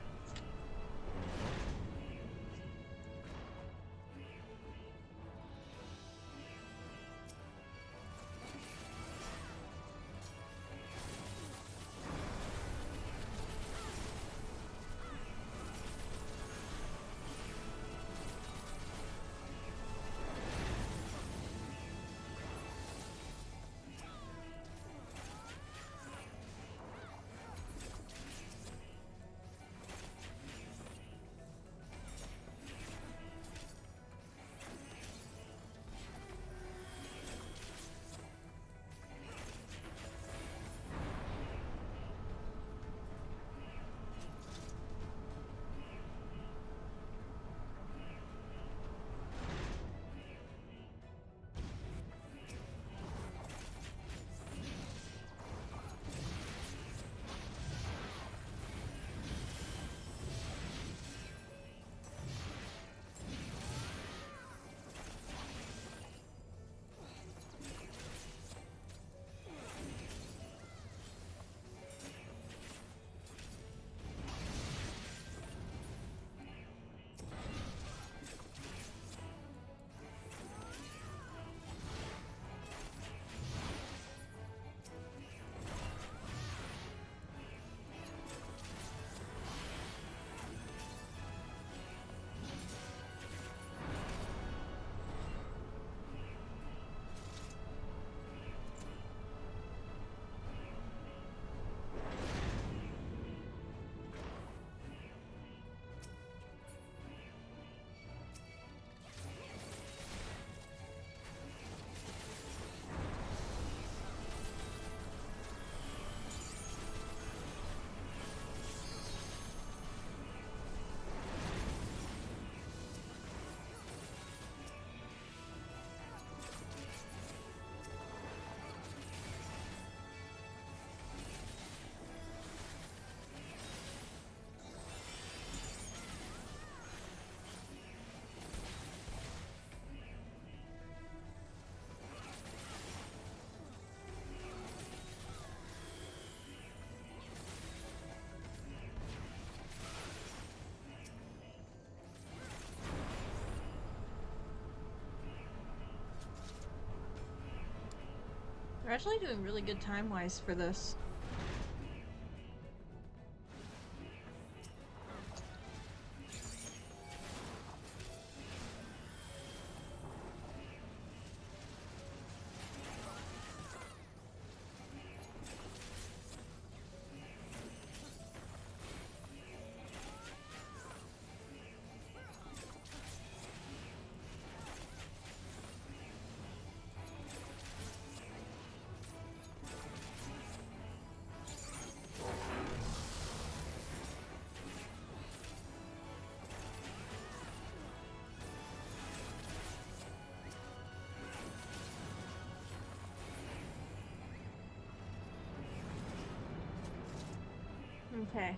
We're actually doing really good time-wise for this. Okay.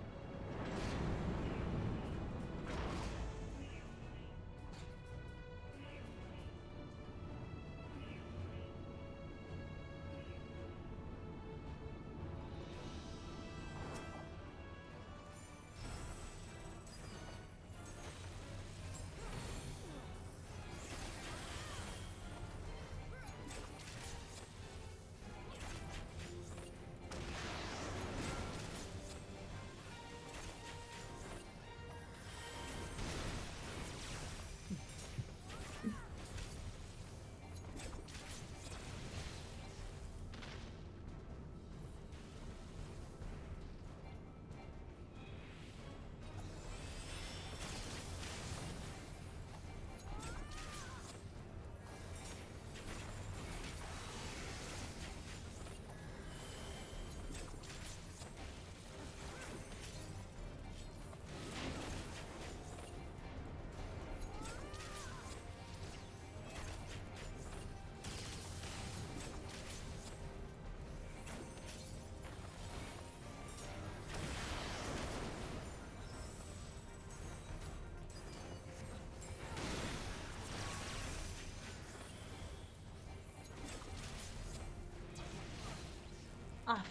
Ah,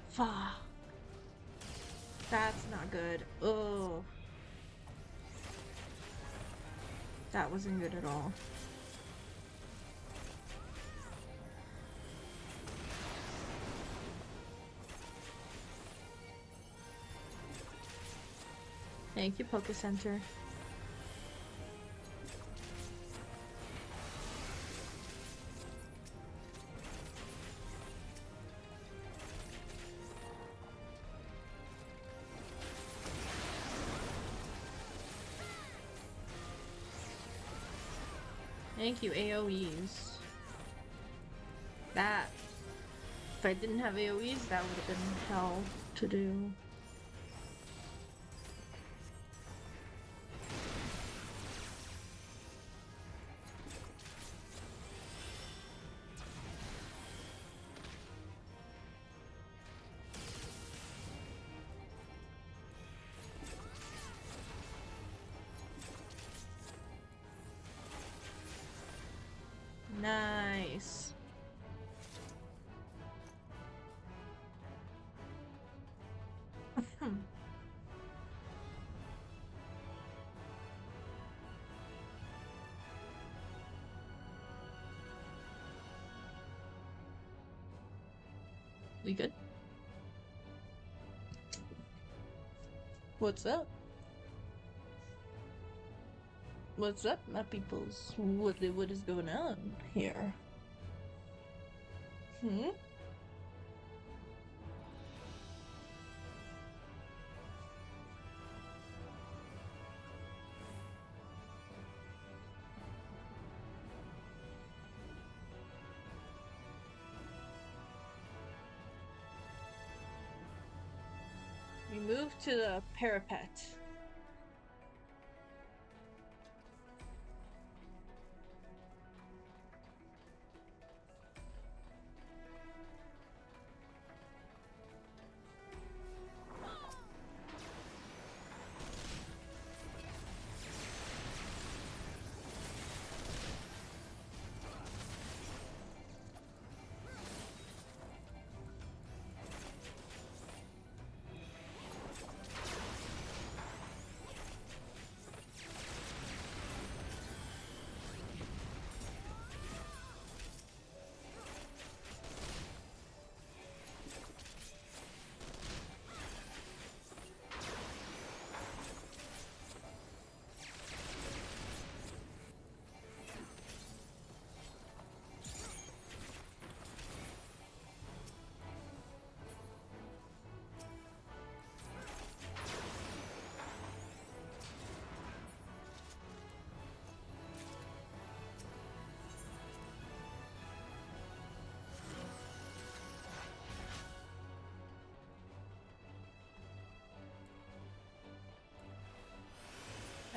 fuck. That's not good. Oh. That wasn't good at all. Thank you, Poke Center. Thank you, AoEs. That, if I didn't have AoEs, that would have been hell to do. Nice. We good? What's up? What's up, my peoples? What is going on here? Hmm? We move to the parapet.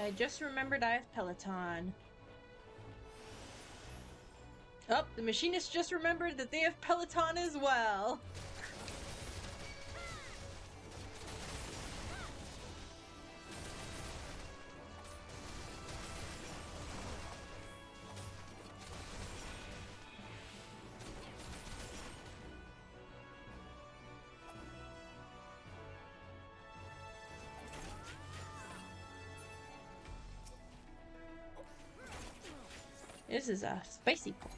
I just remembered I have Peloton. Oh, the machinist just remembered that they have Peloton as well. This is a spicy pull.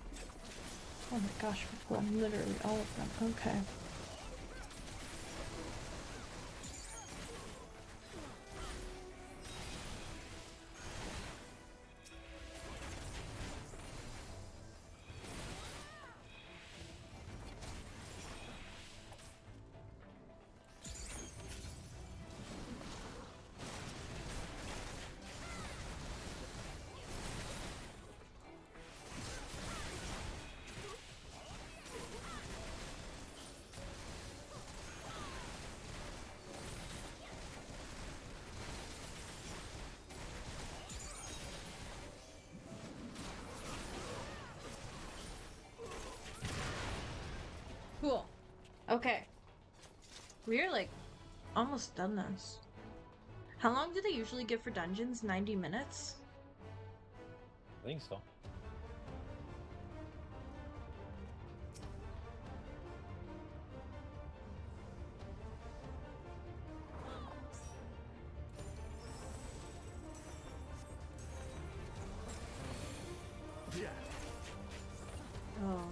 Oh my gosh, we're pulling literally all of them. Okay. Cool. Okay. We're like almost done this. How long do they usually give for dungeons? 90 minutes? I think so. Oh.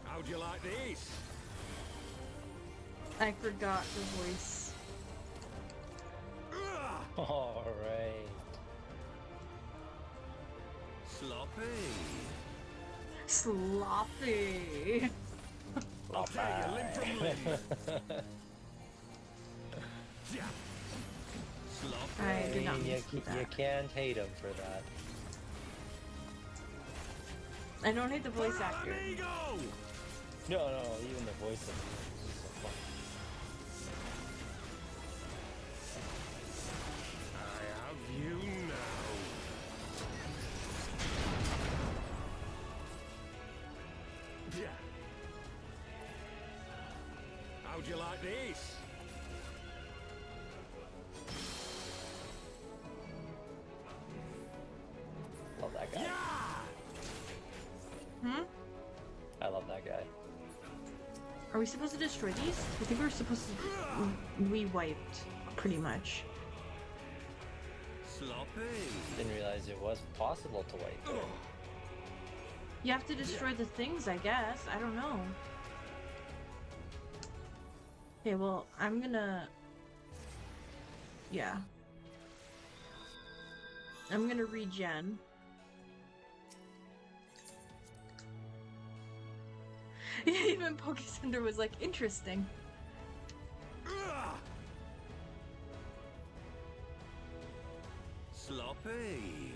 How'd you like these? I forgot the voice. All right. Sloppy. Sloppy. I'll tell you, limb from limb. Sloppy. I did not you, mean to do that. you can't hate him for that. I don't hate the voice actor. Amigo! No, even the voice of it is so funny. I have you now. How'd you like these? Love that guy. Hmm? I love that guy. Are we supposed to destroy these? I think we were supposed to... We wiped, pretty much. Sloppy. Didn't realize it was possible to wait. You have to destroy the things, I guess. I don't know. Okay, well, I'm gonna... Yeah. I'm gonna regen. Even Pokesender was like, interesting. Sloppy.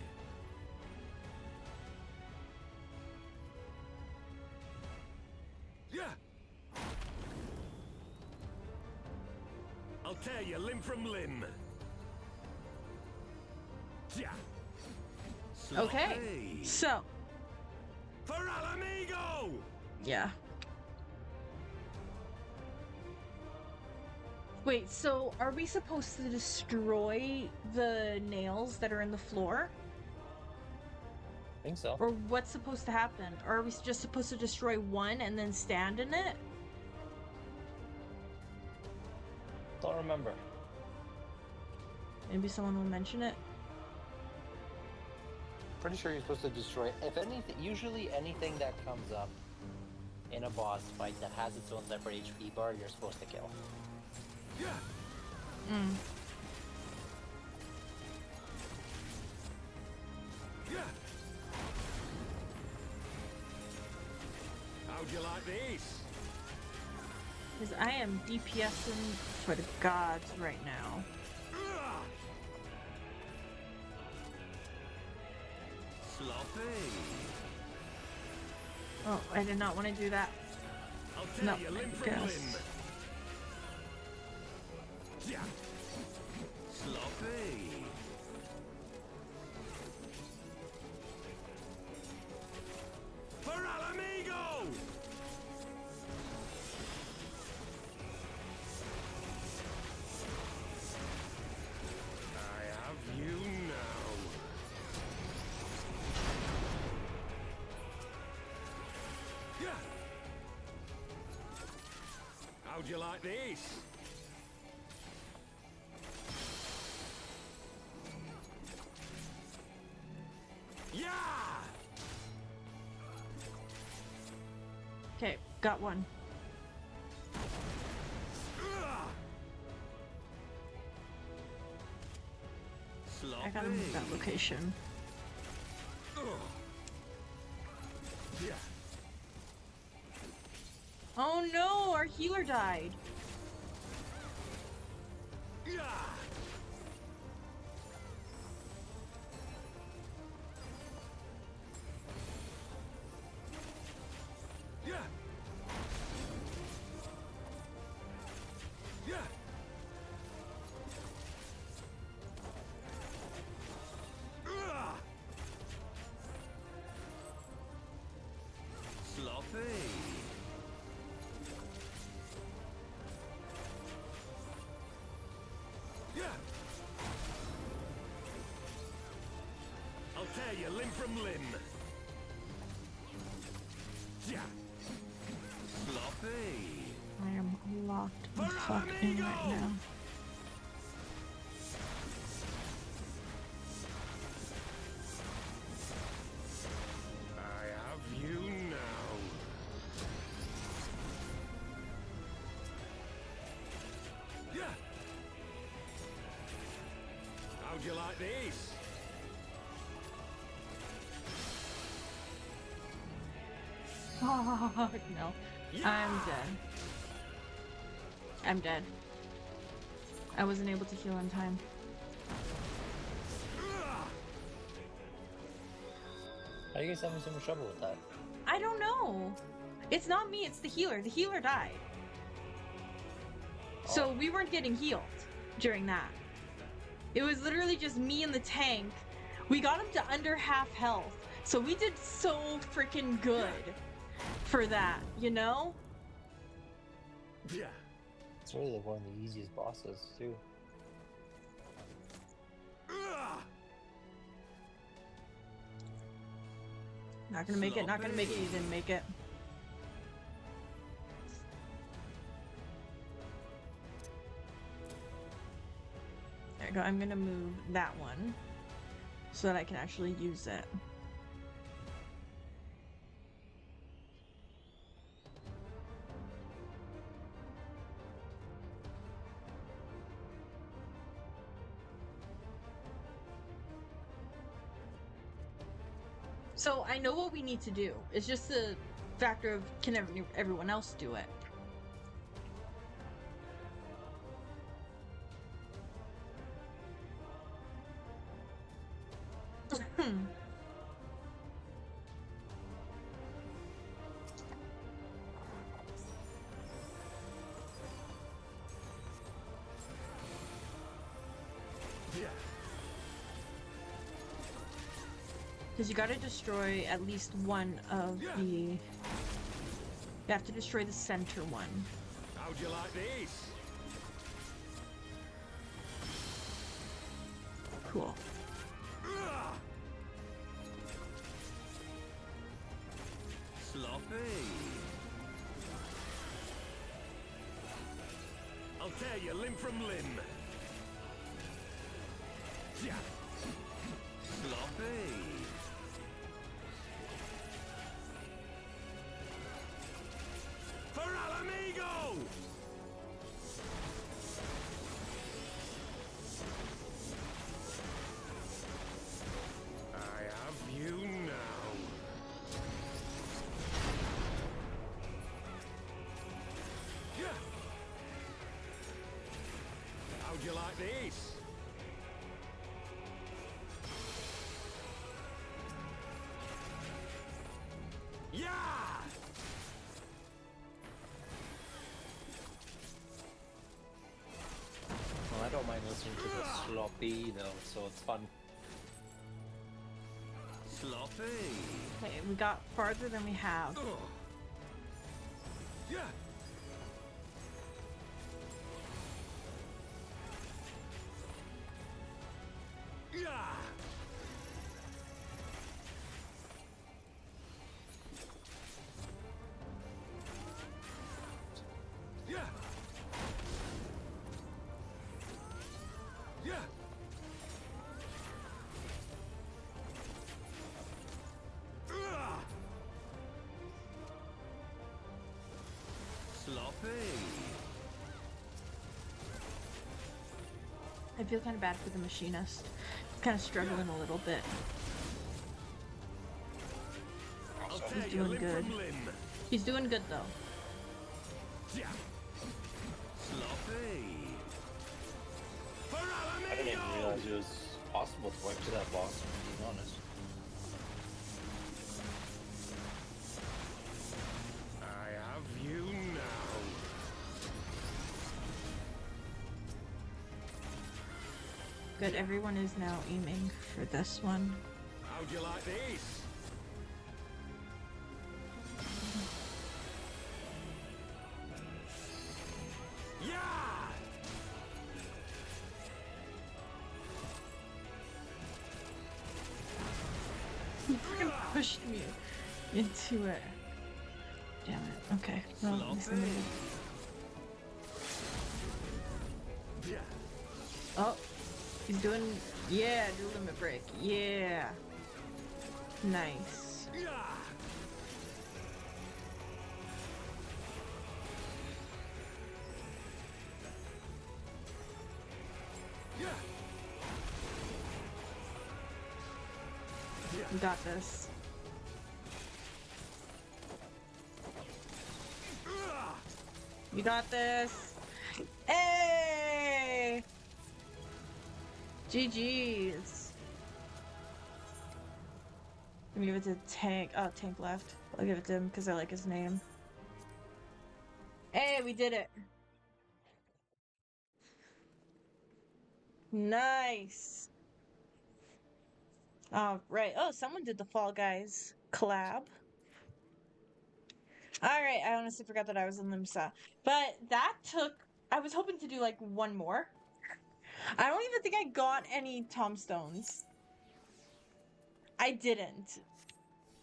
Yeah. I'll tear you limb from limb. Yeah. Okay, Sloppy. so... For Alamigo! Yeah. Wait, so are we supposed to destroy the nails that are in the floor? I think so. Or what's supposed to happen? Or are we just supposed to destroy one and then stand in it? Don't remember. Maybe someone will mention it. Pretty sure you're supposed to destroy, if anything, usually anything that comes up in a boss fight that has its own separate HP bar, you're supposed to kill. Yeah. Mm. Yeah. How'd you like these? Because I am DPSing for the gods right now. Sloppy. Oh, I did not want to do that. I'll No, tear you limb I from guess. limb. Yeah. Sloppy. For Alamigo! I have you now. Yeah. How'd you like this? Yeah! Okay, got one. I gotta move that location. Yeah. Oh no, our healer died. Yeah. Yeah. Yeah. Sloppy. Yeah. I'll tear you limb from limb. Yeah. Sloppy. I am locked the fuck in right now. I have you now. Yeah. How'd you like this? Oh no. I'm dead. I'm dead. I wasn't able to heal in time. How are you guys having so much trouble with that? I don't know. It's not me, it's the healer. The healer died. So we weren't getting healed during that. It was literally just me and the tank. We got him to under half health. So we did so freaking good for that, you know? Yeah. It's really like one of the easiest bosses too. Not gonna make it, not gonna make it, you didn't make it. There you go, I'm gonna move that one so that I can actually use it. So I know what we need to do. It's just the factor of can everyone else do it? Yeah. Because you gotta destroy at least one of the... You have to destroy the center one. How'd you like this? Cool. Sloppy. I'll tear you limb from limb. Yeah. Sloppy. For Alamigo! I have you now. Yeah. How'd you like this? Yeah! sloppy though, so it's fun. Sloppy. Okay, we got farther than we have. Yeah. Yeah. Yeah. Yeah. Sloppy. I feel kind of bad for the machinist. He's kind of struggling a little bit. I'll He's tear you doing limb good. from limb. He's doing good though. Yeah. Sloppy. For I didn't even Alamigo! realize it was possible to wipe to that boss, if I'm being honest. I have you now. Good, everyone is now aiming for this one. How'd you like this? Yeah! He fucking pushed me into it. Damn it. Okay. Well, he's gonna... Yeah. Oh, he's doing... Yeah, do limit break. Yeah. Nice. Yeah! Yeah! We got this. You got this. Hey! GG's. I'm gonna give it to Tank. Oh, Tank left. I'll give it to him because I like his name. Hey, we did it. Nice. Right. Oh, someone did the Fall Guys collab. Alright, I honestly forgot that I was in Limsa. But that took... I was hoping to do, like, one more. I don't even think I got any tombstones. I didn't.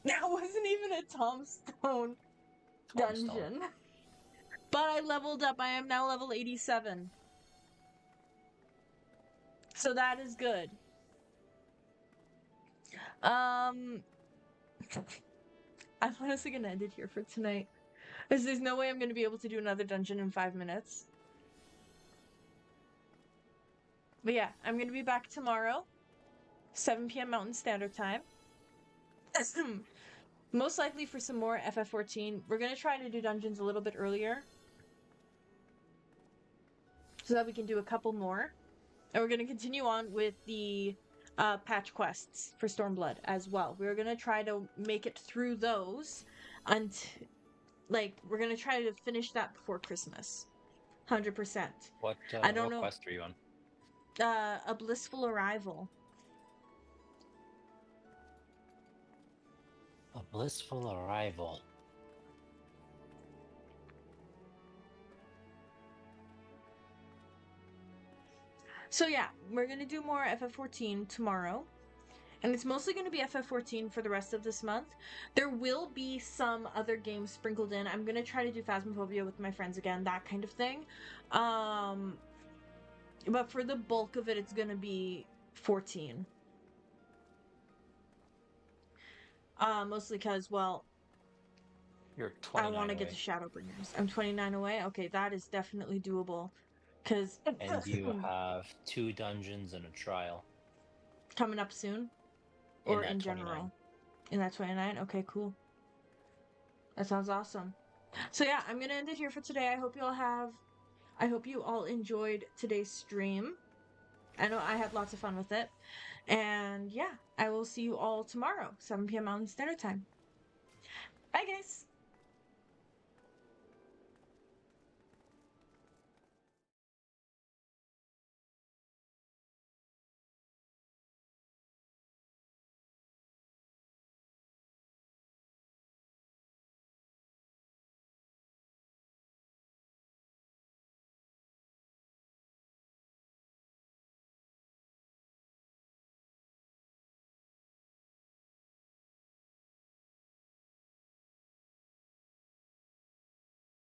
That wasn't even a tombstone dungeon. But I leveled up. I am now level 87. So that is good. I'm honestly gonna end it here for tonight. Because there's no way I'm gonna be able to do another dungeon in 5 minutes. But yeah, I'm gonna be back tomorrow, 7 p.m. Mountain Standard Time. Most likely for some more FF14. We're gonna try to do dungeons a little bit earlier, so that we can do a couple more. And we're gonna continue on with the patch quests for Stormblood as well. We're gonna try to make it through those until, like, we're gonna try to finish that before Christmas. 100%. What I don't know. quest are you on? A blissful arrival. A blissful arrival. So yeah, we're gonna do more FF14 tomorrow. And it's mostly going to be FF14 for the rest of this month. There will be some other games sprinkled in. I'm going to try to do Phasmophobia with my friends again, that kind of thing. But for the bulk of it, it's going to be 14. Mostly because, well, You're 29 I want to away. get to Shadowbringers. I'm 29 away? Okay, that is definitely doable. Because... And you have 2 dungeons and a trial. Coming up soon? Or in general? In that 29? Okay, cool. That sounds awesome. So yeah, I'm gonna end it here for today. I hope you all enjoyed today's stream. I know I had lots of fun with it. And yeah, I will see you all tomorrow, 7 p.m. Mountain Standard Time. Bye, guys!